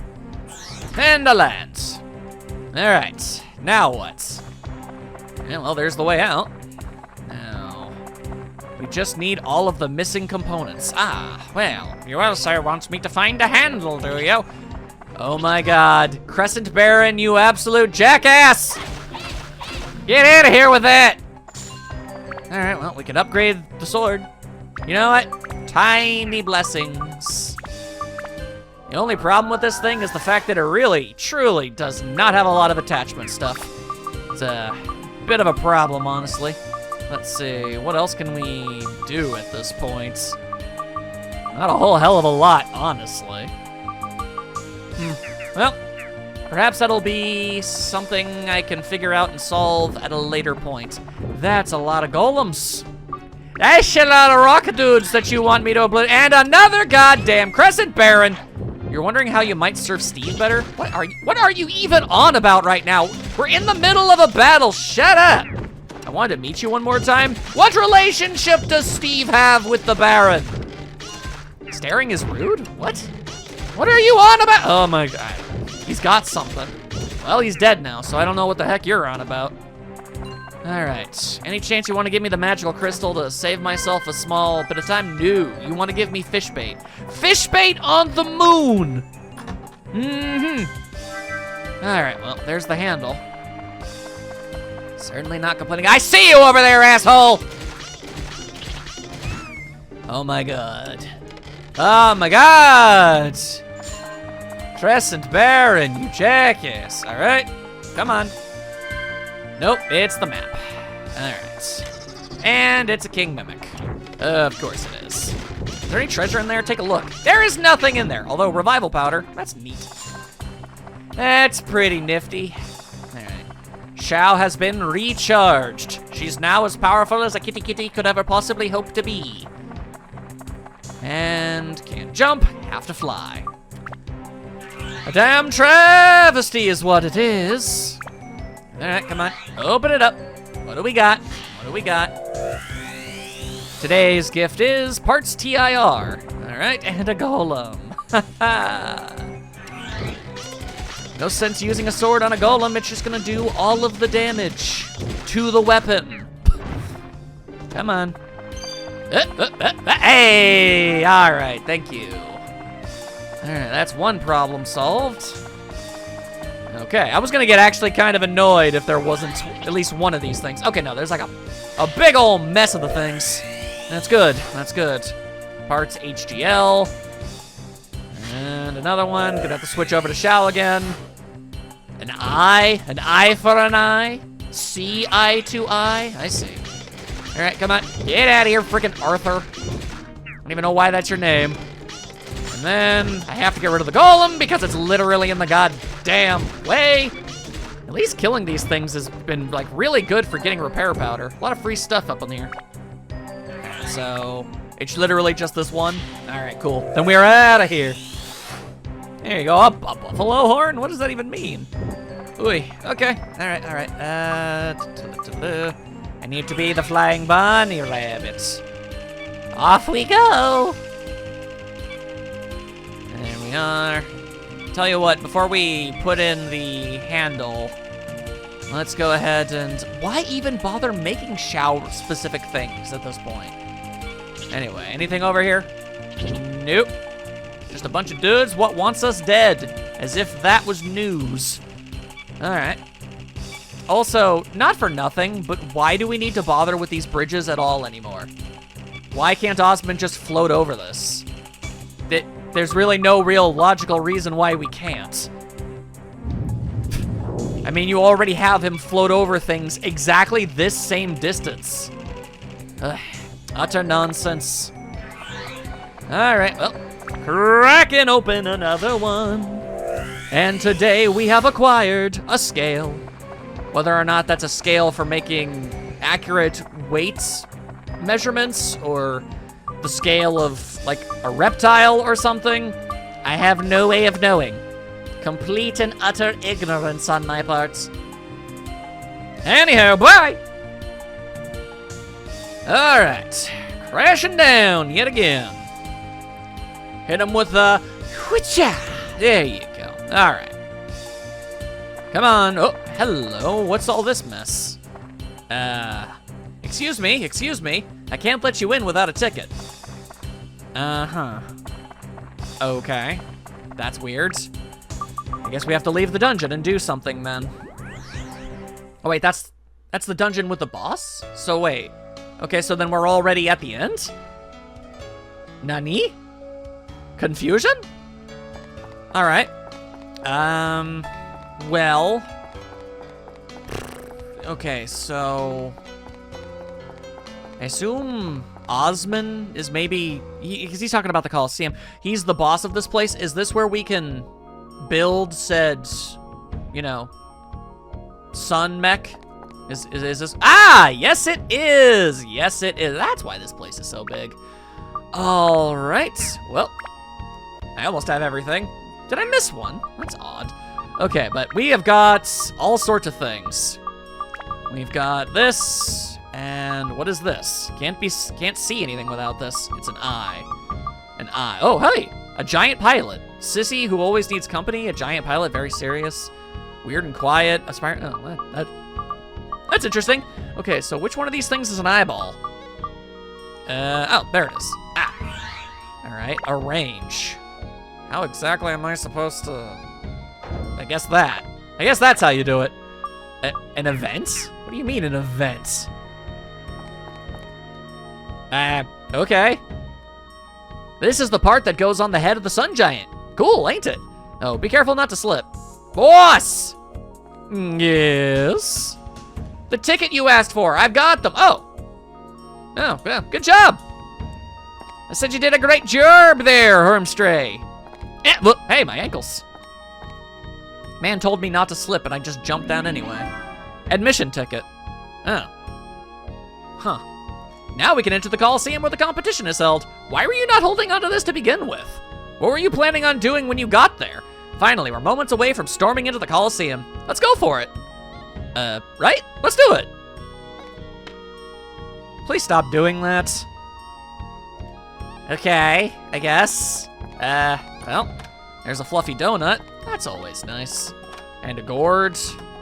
And the lands. All right, now what? Yeah, well, there's the way out. Now, we just need all of the missing components. Ah, well, your sir wants me to find a handle, do you? Oh my God, Crescent Baron, you absolute jackass! Get out of here with that! All right, well, we can upgrade the sword. You know what? Tiny blessings. The only problem with this thing is the fact that it really, truly does not have a lot of attachment stuff. It's a bit of a problem, honestly. Let's see, what else can we do at this point? Not a whole hell of a lot, honestly. Well, perhaps that'll be something I can figure out and solve at a later point. That's a lot of golems. That's a lot of rocket dudes that you want me to obliterate. And another goddamn Crescent Baron. You're wondering how you might serve Steve better? What are you even on about right now? We're in the middle of a battle. Shut up. I wanted to meet you one more time. What relationship does Steve have with the Baron? Staring is rude? What? What are you on about? Oh my God. He's got something. Well, he's dead now, so I don't know what the heck you're on about. All right. Any chance you want to give me the magical crystal to save myself a small bit of time? No. You want to give me fish bait. Fish bait on the moon. All right, well, there's the handle. Certainly not complaining. I see you over there, asshole! Oh my God. Oh my God! Crescent Baron, you jackass. All right, come on. Nope, it's the map. All right. And it's a king mimic. Of course it is. Is there any treasure in there? Take a look. There is nothing in there, although revival powder, that's neat. That's pretty nifty. All right. Xiao has been recharged. She's now as powerful as a kitty kitty could ever possibly hope to be. And can't jump, have to fly. A damn travesty is what it is. All right, come on, open it up. What do we got? What do we got? Today's gift is parts TIR. All right, and a golem. No sense using a sword on a golem. It's just gonna do all of the damage to the weapon. Come on. Hey, all right, thank you. All right, that's one problem solved. Okay, I was gonna get actually kind of annoyed if there wasn't at least one of these things. Okay, no, there's like a big old mess of the things. That's good, that's good. Parts HGL. And another one, gonna have to switch over to Xiao again. An eye for an eye. See eye to eye, I see. All right, come on, get out of here, freaking Arthur. I don't even know why that's your name. And then I have to get rid of the golem because it's literally in the goddamn way. At least killing these things has been like really good for getting repair powder. A lot of free stuff up in here. So it's literally just this one. All right, cool. Then we're out of here. There you go, a buffalo horn? What does that even mean? Ooh, okay. Alright. I need to be the flying bunny rabbit. Off we go! There we are. Tell you what, before we put in the handle, let's go ahead and... Why even bother making shower-specific things at this point? Anyway, anything over here? Nope. Just a bunch of dudes what wants us dead. As if that was news. Alright. Also, not for nothing, but why do we need to bother with these bridges at all anymore? Why can't Osmond just float over this? There's really no real logical reason why we can't. I mean, you already have him float over things exactly this same distance. Ugh, utter nonsense. Alright, well, cracking open another one. And today we have acquired a scale. Whether or not that's a scale for making accurate weights measurements or the scale of like a reptile or something, I have no way of knowing. Complete and utter ignorance on my part. Anyhow, bye! Alright, crashing down yet again. Hit him with a whoocha. There you go. Alright. Come on. Oh, hello. What's all this mess? Excuse me. I can't let you in without a ticket. Uh-huh. Okay. That's weird. I guess we have to leave the dungeon and do something then. Oh wait, that's the dungeon with the boss? So wait. Okay, so then we're already at the end? Nani? Confusion? Alright. Well. Okay, so I assume Osmond is maybe, because he's talking about the Coliseum. He's the boss of this place. Is this where we can build said, you know, sun mech? Is this? Ah, yes it is. Yes it is. That's why this place is so big. All right. Well, I almost have everything. Did I miss one? That's odd. Okay, but we have got all sorts of things. We've got this, and what is this? Can't see anything without this. It's an eye. An eye. Oh, hey, a giant pilot. Sissy who always needs company. A giant pilot, very serious. Weird and quiet. Aspire. Oh, that's interesting. Okay, so which one of these things is an eyeball? Oh, there it is. Ah. All right, arrange. How exactly am I supposed to? I guess that's how you do it. An event? What do you mean an event? Okay. This is the part that goes on the head of the sun giant. Cool, ain't it? Oh, be careful not to slip. Boss! Yes? The ticket you asked for, I've got them. Oh, yeah, good job. I said you did a great job there, Hermstray. Look, hey, my ankles. Man told me not to slip, and I just jumped down anyway. Admission ticket. Oh. Huh. Now we can enter the Coliseum where the competition is held. Why were you not holding onto this to begin with? What were you planning on doing when you got there? Finally, we're moments away from storming into the Coliseum. Let's go for it. Right? Let's do it. Please stop doing that. Okay, I guess. Well, there's a fluffy donut. That's always nice. And a gourd,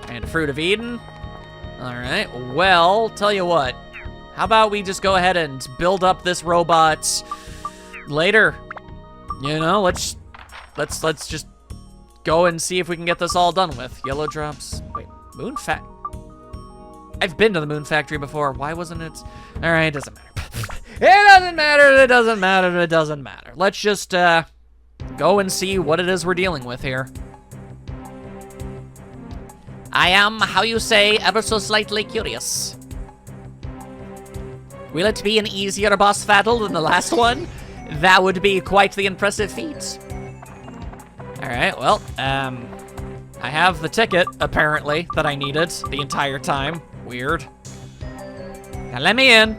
and a fruit of Eden. All right, well, tell you what. How about we just go ahead and build up this robot later? You know, let's just go and see if we can get this all done with. Yellow drops. Wait, moon fact. I've been to the moon factory before. Why wasn't it? All right, it doesn't matter. It doesn't matter. Let's just go and see what it is we're dealing with here. I am, how you say, ever so slightly curious. Will it be an easier boss battle than the last one? That would be quite the impressive feat. All right, well, I have the ticket, apparently, that I needed the entire time. Weird. Now let me in.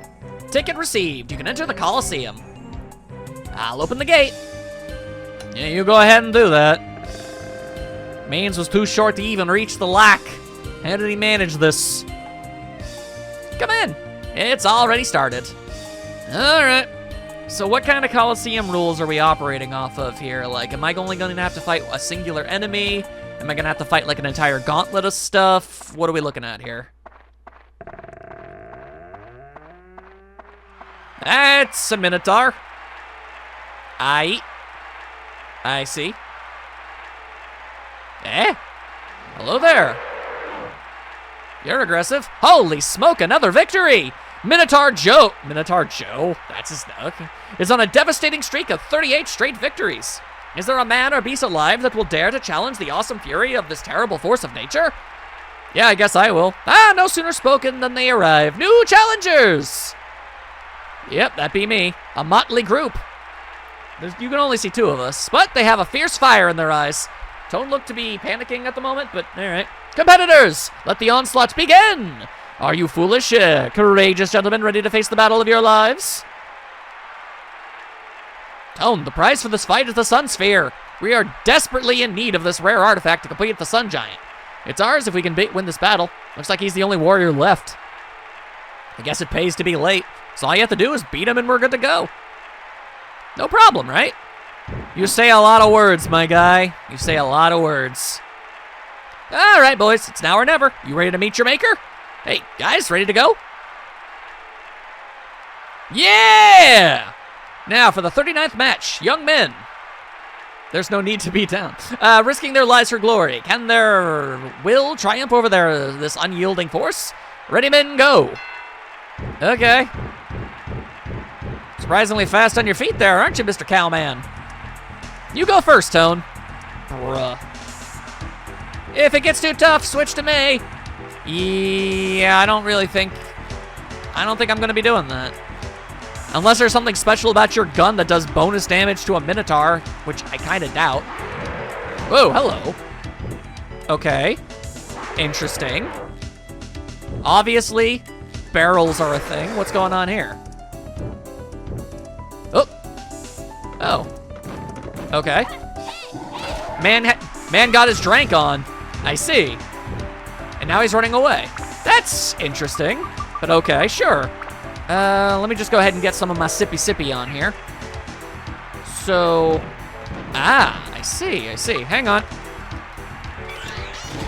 Ticket received. You can enter the Coliseum. I'll open the gate. Yeah, you go ahead and do that. Mains was too short to even reach the lock. How did he manage this? Come in. It's already started. All right. So what kind of Coliseum rules are we operating off of here? Like, am I only going to have to fight a singular enemy? Am I going to have to fight, like, an entire gauntlet of stuff? What are we looking at here? That's a Minotaur. I see. Eh? Hello there. You're aggressive. Holy smoke, another victory! Minotaur Joe, that's his name, is on a devastating streak of 38 straight victories. Is there a man or beast alive that will dare to challenge the awesome fury of this terrible force of nature? Yeah, I guess I will. No sooner spoken than they arrive. New challengers! Yep, that be me. A motley group. You can only see two of us, but they have a fierce fire in their eyes. Don't look to be panicking at the moment, but all right. Competitors, let the onslaught begin! Are you foolish, courageous gentlemen ready to face the battle of your lives? Tone, the prize for this fight is the Sun Sphere. We are desperately in need of this rare artifact to complete the Sun Giant. It's ours if we can win this battle. Looks like he's the only warrior left. I guess it pays to be late, so all you have to do is beat him and we're good to go. No problem, right? You say a lot of words, my guy. You say a lot of words. All right, boys, it's now or never. You ready to meet your maker? Hey, guys, ready to go? Yeah! Now, for the 39th match, young men. There's no need to be down. Risking their lives for glory. Can their will triumph over this unyielding force? Ready, men, go. Okay. Surprisingly fast on your feet there, aren't you, Mr. Cowman? You go first, Tone. Bruh. If it gets too tough, switch to me. Yeah, I don't think I'm gonna be doing that. Unless there's something special about your gun that does bonus damage to a Minotaur, which I kinda doubt. Whoa, hello. Okay. Interesting. Obviously, barrels are a thing. What's going on here? Oh. Okay. Man got his drank on. I see. And now he's running away. That's interesting, but okay, sure. Let me just go ahead and get some of my sippy on here. So, I see. Hang on.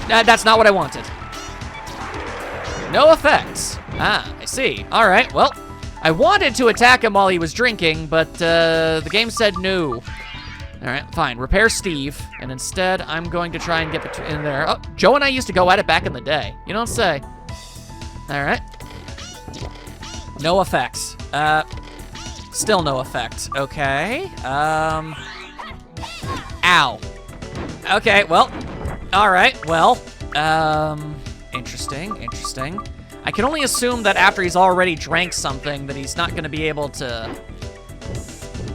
That's not what I wanted. No effects. I see. All right, well, I wanted to attack him while he was drinking, but the game said no. All right, fine. Repair Steve, and instead I'm going to try and get in there. Oh, Joe and I used to go at it back in the day. You don't say. All right. No effects. Still no effect. Okay. Ow. Okay, well. All right, well. Interesting. I can only assume that after he's already drank something that he's not going to be able to...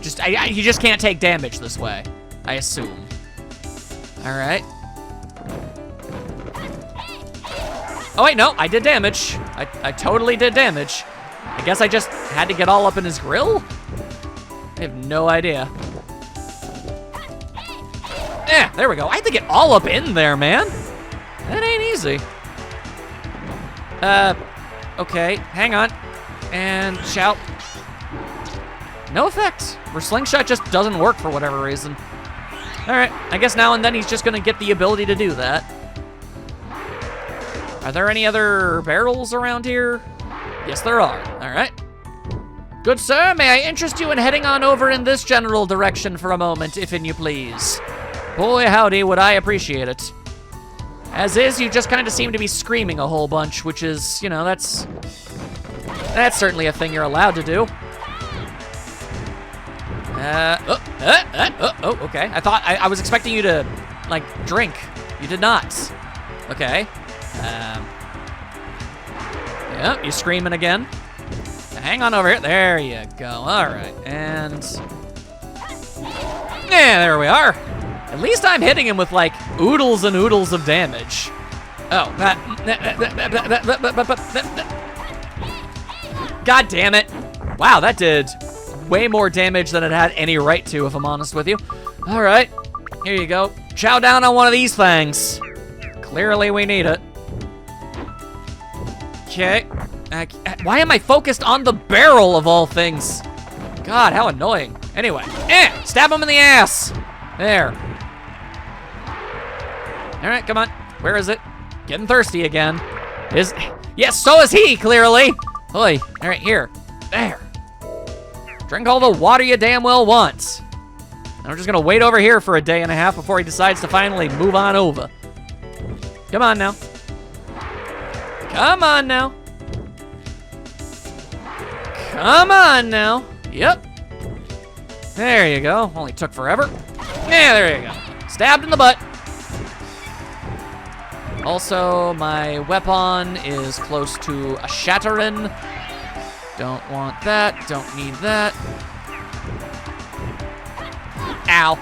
he just can't take damage this way, I assume. All right. Oh, wait, no, I did damage. I totally did damage. I guess I just had to get all up in his grill? I have no idea. There we go. I had to get all up in there, man. That ain't easy. Okay, hang on. And shout. No effects. Or slingshot just doesn't work for whatever reason. All right, I guess now and then he's just gonna get the ability to do that. Are there any other barrels around here? Yes, there are. All right. Good sir, may I interest you in heading on over in this general direction for a moment, if you please? Boy, howdy, would I appreciate it. As is, you just kind of seem to be screaming a whole bunch, which is, you know, that's certainly a thing you're allowed to do. Okay. I thought I was expecting you to, like, drink. You did not. Okay. Yeah, you screaming again. Hang on over here. There you go. All right, and yeah, there we are. At least I'm hitting him with like oodles and oodles of damage. Oh, God damn it. Wow, that did way more damage than it had any right to, if I'm honest with you. All right, here you go. chow down on one of these things. Clearly we need it. Okay. Why am I focused on the barrel of all things? God, how annoying. Anyway, stab him in the ass. There. All right, come on. Where is it? Getting thirsty again. Yes, so is he, clearly. Oi, all right, here. There. Drink all the water you damn well want. I'm just gonna wait over here for a day and a half before he decides to finally move on over. Come on now. Come on now. Come on now. Yep. There you go. Only took forever. Yeah, there you go. Stabbed in the butt. Also, my weapon is close to a shattering. Don't want that. Don't need that. Ow.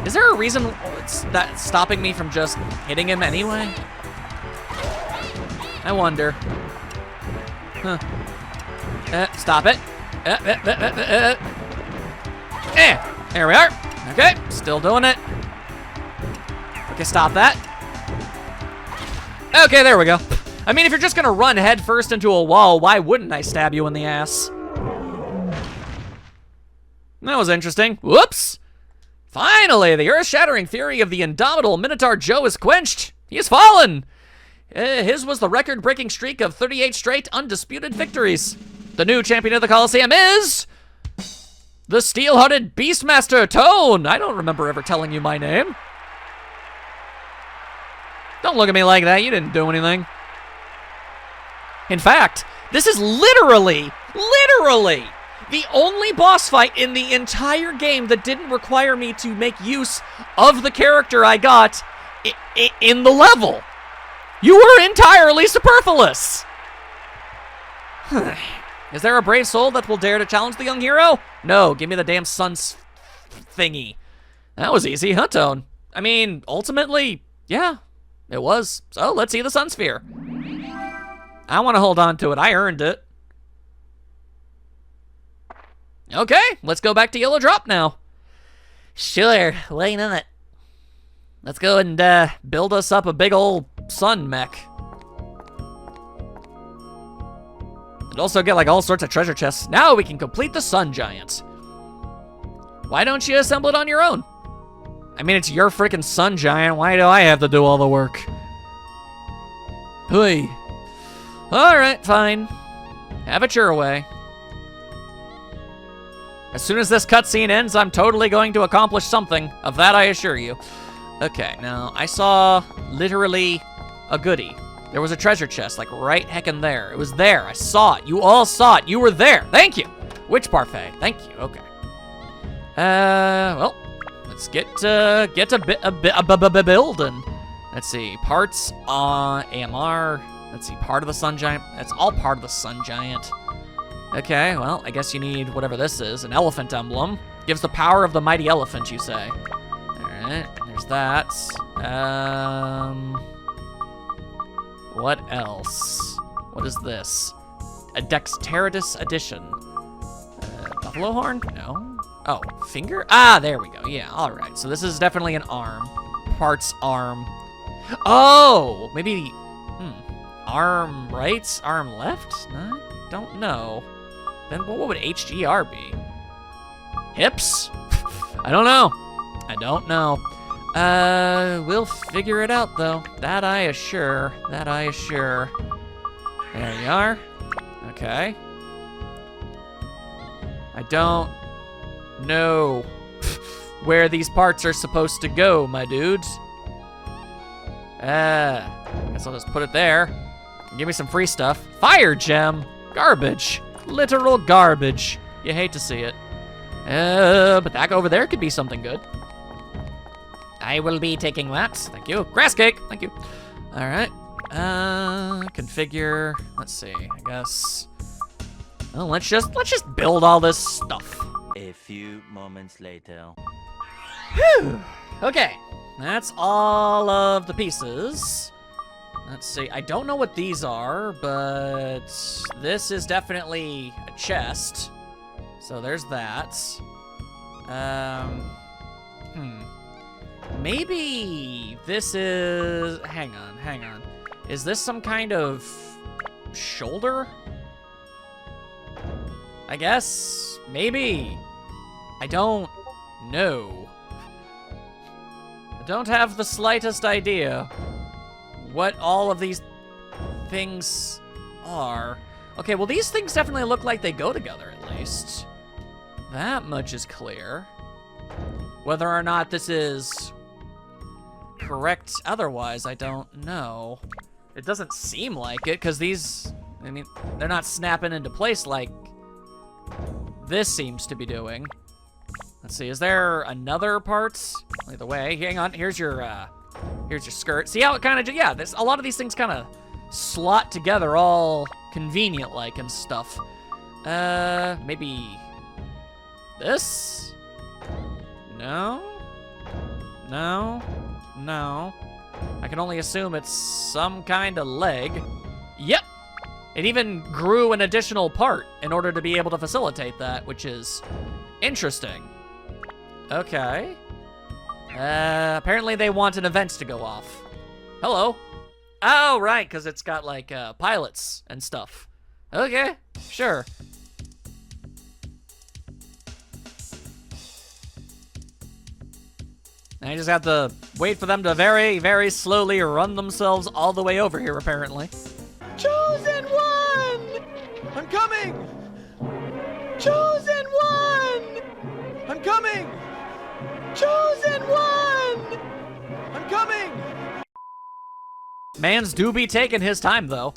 Is there a reason that's stopping me from just hitting him anyway? I wonder. Huh. Stop it. There we are. Okay, still doing it. Okay, stop that. Okay, there we go. I mean, if you're just gonna run head first into a wall, why wouldn't I stab you in the ass? That was interesting. Whoops! Finally, the earth-shattering fury of the indomitable Minotaur Joe is quenched. He has fallen. His was the record-breaking streak of 38 straight undisputed victories. The new champion of the Coliseum is the steel-hearted Beastmaster Tone. I don't remember ever telling you my name. Don't look at me like that. You didn't do anything. In fact, this is literally the only boss fight in the entire game that didn't require me to make use of the character I got in the level. You were entirely superfluous. Is there a brave soul that will dare to challenge the young hero? No, give me the damn sun's thingy. That was easy, huh, Tone? I mean, ultimately, yeah, it was. So let's see the sun sphere. I want to hold on to it. I earned it. Okay, let's go back to Yellow Drop now. Sure, why not? Let's go and build us up a big old sun mech. And also get like all sorts of treasure chests. Now we can complete the sun giant. Why don't you assemble it on your own? I mean, it's your freaking sun giant. Why do I have to do all the work? Hey. All right, fine. Have it your way. As soon as this cutscene ends, I'm totally going to accomplish something. Of that, I assure you. Okay, now, I saw literally a goodie. There was a treasure chest, like, right heckin' there. It was there. I saw it. You all saw it. You were there. Thank you. Witch parfait. Thank you. Okay. Well, let's get to building. Let's see. Parts, AMR. Let's see. Part of the sun giant. That's all part of the sun giant. Okay, well, I guess you need whatever this is. An elephant emblem. Gives the power of the mighty elephant, you say. Alright, there's that. What else? What is this? A dexterous addition. Buffalo horn? No. Oh, finger? Ah, there we go. Yeah, alright. So this is definitely an arm. Parts arm. Oh! Maybe, arm right? Arm left? No, don't know. Then what would HGR be? Hips? I don't know. I don't know. We'll figure it out, though. That I assure. That I assure. There you are. Okay. I don't know where these parts are supposed to go, my dudes. Guess I'll just put it there. Give me some free stuff. Fire gem. Garbage. Literal garbage. You hate to see it. But that over there could be something good. I will be taking that. Thank you. Grass cake. Thank you. All right. Configure. Let's see. I guess. Well, let's just build all this stuff. A few moments later. Whew. Okay. That's all of the pieces. Let's see. I don't know what these are, but this is definitely a chest. So there's that. Maybe this is... Hang on. Is this some kind of shoulder? I guess, maybe. I don't know. I don't have the slightest idea what all of these things are. Okay, well, these things definitely look like they go together, at least. That much is clear. Whether or not this is correct otherwise, I don't know. It doesn't seem like it, because these, I mean, they're not snapping into place like this seems to be doing. Let's see, is there another part? Either way, hang on, here's your skirt. See how it kind of, yeah, a lot of these things kind of slot together all convenient-like and stuff. Maybe this? No. I can only assume it's some kind of leg. Yep. It even grew an additional part in order to be able to facilitate that, which is interesting. Okay. Apparently they want an event to go off. Hello. Oh, right, because it's got, like, pilots and stuff. Okay, sure. I just have to wait for them to very, very slowly run themselves all the way over here, apparently. Chosen one! I'm coming! Chosen one! I'm coming! Chosen one! I'm coming! Mans do be taking his time, though.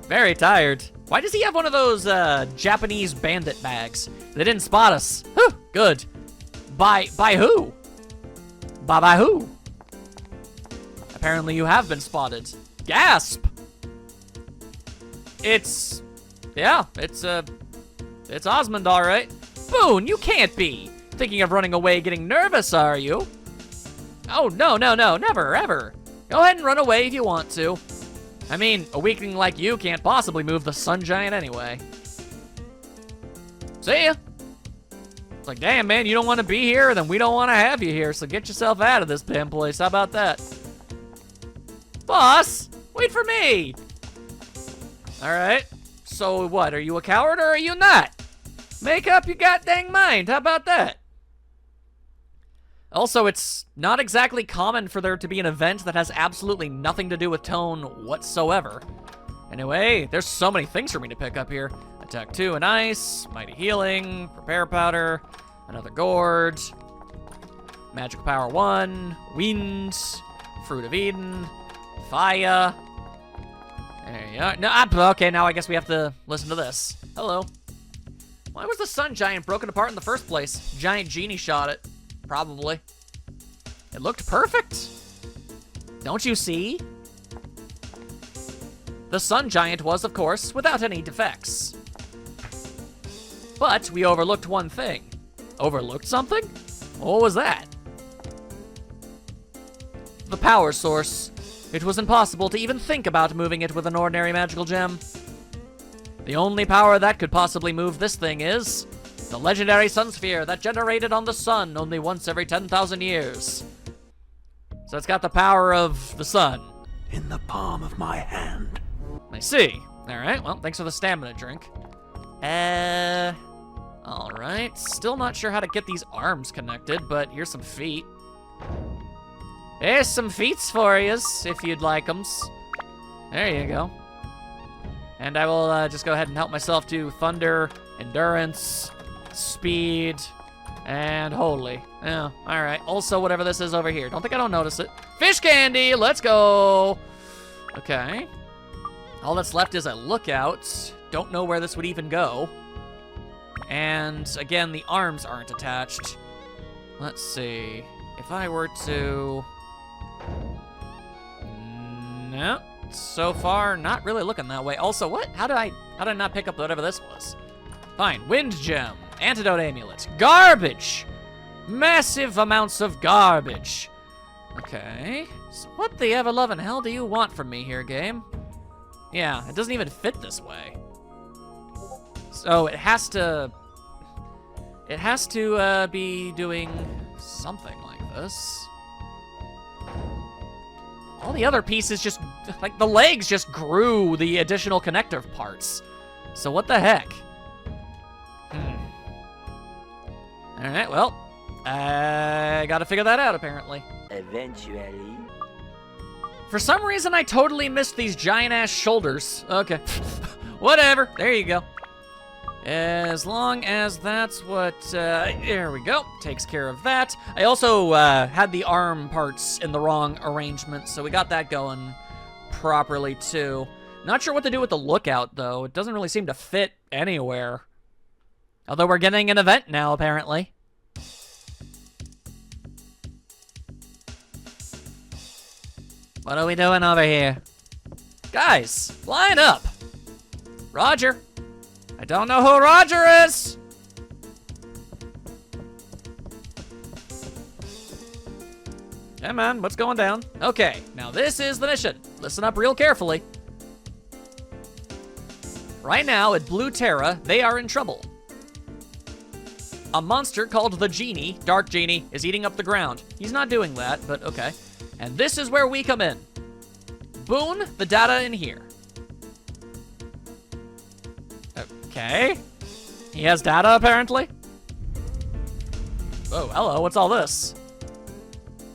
Very tired. Why does he have one of those Japanese bandit bags? They didn't spot us. Whew, good. By who? By who? Apparently you have been spotted. Gasp! It's Osmond, all right. Boone, you can't be thinking of running away getting nervous, are you? Oh, no, never, ever. Go ahead and run away if you want to. I mean, a weakling like you can't possibly move the Sun Giant anyway. See ya. It's like, damn, man, you don't want to be here, then we don't want to have you here, so get yourself out of this damn place. How about that? Boss, wait for me. All right. So what, are you a coward or are you not? Make up your goddamn mind. How about that? Also, it's not exactly common for there to be an event that has absolutely nothing to do with tone whatsoever. Anyway, there's so many things for me to pick up here. Attack 2 and Ice, Mighty Healing, Prepare Powder, another Gourd, Magical Power 1, Wind, Fruit of Eden, Fire. There you are. No, okay, now I guess we have to listen to this. Hello. Why was the Sun Giant broken apart in the first place? Giant Genie shot it. Probably. It looked perfect. Don't you see? The Sun Giant was, of course, without any defects. But we overlooked one thing. Overlooked something? What was that? The power source. It was impossible to even think about moving it with an ordinary magical gem. The only power that could possibly move this thing is the legendary sun sphere that generated on the sun only once every 10,000 years. So it's got the power of the sun. In the palm of my hand. I see. Alright, well, thanks for the stamina drink. Alright, still not sure how to get these arms connected, but here's some feet. Here's some feats for yous, if you'd like 'ems. There you go. And I will just go ahead and help myself to Thunder, Endurance, Speed, and Holy. Yeah, alright. Also, whatever this is over here. Don't think I don't notice it. Fish candy! Let's go! Okay. All that's left is a lookout. Don't know where this would even go. And, again, the arms aren't attached. Let's see. If I were to... No. So far, not really looking that way. Also, what? How did I not pick up whatever this was? Fine. Wind Gem. Antidote Amulet. Garbage! Massive amounts of garbage. Okay. So what the ever-loving hell do you want from me here, game? Yeah, it doesn't even fit this way. So it has to be doing something like this. All the other pieces just, like, the legs just grew the additional connective parts. So what the heck? Alright, well, I gotta figure that out, apparently. Eventually. For some reason, I totally missed these giant-ass shoulders. Okay. Whatever. There you go. As long as that's what, there we go. Takes care of that. I also had the arm parts in the wrong arrangement, so we got that going properly, too. Not sure what to do with the lookout, though. It doesn't really seem to fit anywhere. Although we're getting an event now, apparently. What are we doing over here? Guys, line up! Roger. I don't know who Roger is! Hey man, what's going down? Okay, now this is the mission. Listen up real carefully. Right now, at Blue Terra, they are in trouble. A monster called the Genie, Dark Genie, is eating up the ground. He's not doing that, but okay. And this is where we come in. Boon the data in here. Okay. He has data, apparently. Oh, hello, what's all this?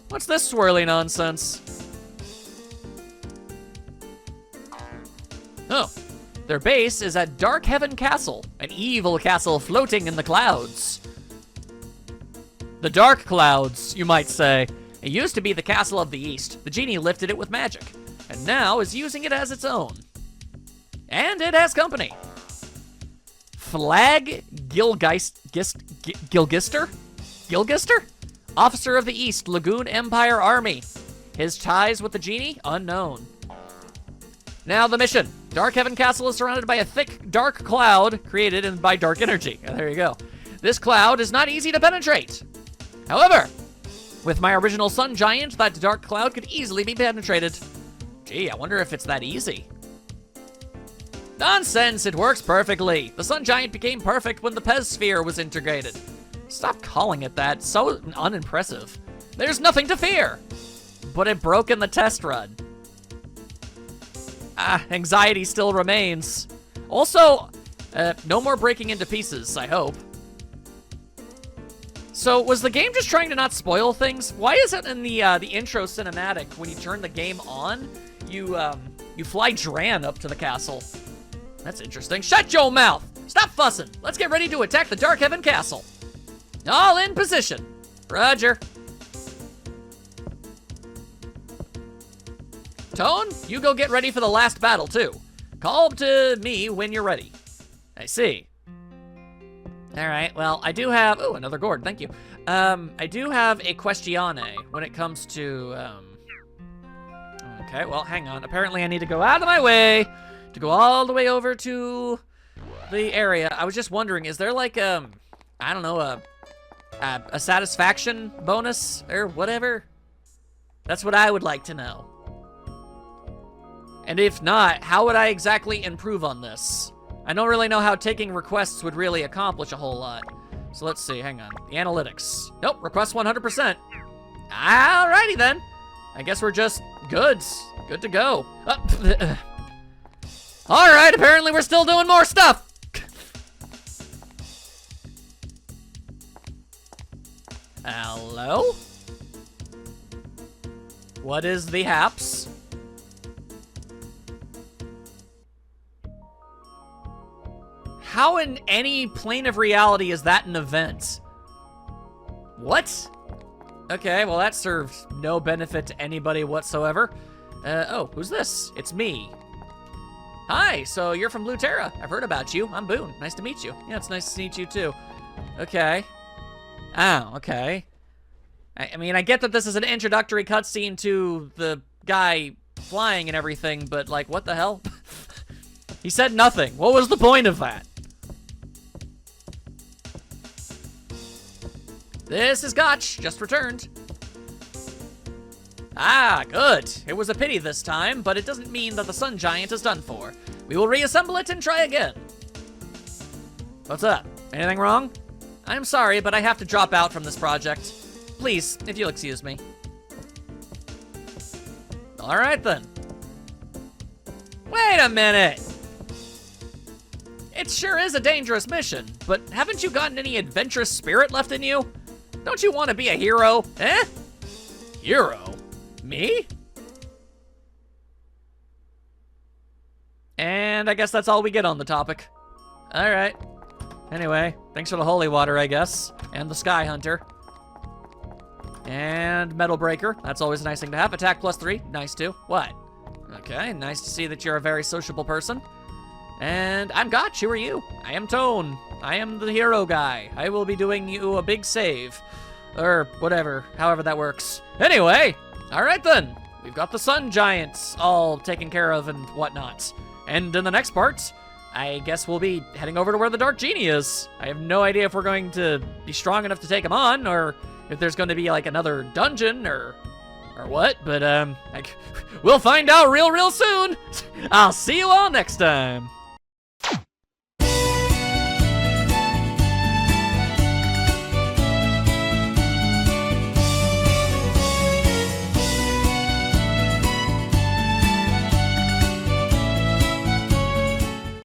What's this swirly nonsense? Oh, their base is at Dark Heaven Castle, an evil castle floating in the clouds. The Dark Clouds, you might say. It used to be the Castle of the East. The Genie lifted it with magic, and now is using it as its own. And it has company. Flag Gilgister? Officer of the East, Lagoon Empire Army. His ties with the Genie, unknown. Now the mission. Dark Heaven Castle is surrounded by a thick, dark cloud created by dark energy. There you go. This cloud is not easy to penetrate. However, with my original Sun Giant, that dark cloud could easily be penetrated. Gee, I wonder if it's that easy. Nonsense, it works perfectly. The Sun Giant became perfect when the Pez Sphere was integrated. Stop calling it that, so unimpressive. There's nothing to fear. But it broke in the test run. Anxiety still remains. Also, no more breaking into pieces, I hope. So, was the game just trying to not spoil things? Why is it in the intro cinematic, when you turn the game on, you fly Dran up to the castle? That's interesting. Shut your mouth! Stop fussing! Let's get ready to attack the Dark Heaven Castle. All in position. Roger. Tone, you go get ready for the last battle, too. Call to me when you're ready. I see. Alright, well, I do have... Oh, another gourd, thank you. I do have a questione when it comes to... Okay, well, hang on. Apparently I need to go out of my way to go all the way over to the area. I was just wondering, is there like, I don't know, a satisfaction bonus or whatever? That's what I would like to know. And if not, how would I exactly improve on this? I don't really know how taking requests would really accomplish a whole lot. So let's see, hang on. The analytics. Nope, request 100%. Alrighty then. I guess we're just good to go. Alright, apparently we're still doing more stuff. Hello? What is the haps? How in any plane of reality is that an event? What? Okay, well that serves no benefit to anybody whatsoever. Oh, who's this? It's me. Hi, so you're from Blue Terra. I've heard about you. I'm Boone. Nice to meet you. Yeah, it's nice to meet you too. Okay. Oh, okay. I mean, I get that this is an introductory cutscene to the guy flying and everything, but like, what the hell? He said nothing. What was the point of that? This is Gotch, just returned. Ah, good. It was a pity this time, but it doesn't mean that the Sun Giant is done for. We will reassemble it and try again. What's up? Anything wrong? I'm sorry, but I have to drop out from this project. please, if you'll excuse me. All right, then. Wait a minute! It sure is a dangerous mission, but haven't you gotten any adventurous spirit left in you? Don't you want to be a hero, eh? Hero? Me? And I guess that's all we get on the topic. All right. Anyway, thanks for the holy water, I guess. And the Sky Hunter. And Metal Breaker. That's always a nice thing to have. Attack +3. Nice too. What? Okay, nice to see that you're a very sociable person. And I'm Gotch. Who are you? I am Tone. I am the hero guy. I will be doing you a big save. Or whatever, however that works. Anyway, all right then. We've got the Sun Giants all taken care of and whatnot. And in the next part, I guess we'll be heading over to where the Dark Genie is. I have no idea if we're going to be strong enough to take him on, or if there's going to be like another dungeon, or what, but we'll find out real soon. I'll see you all next time.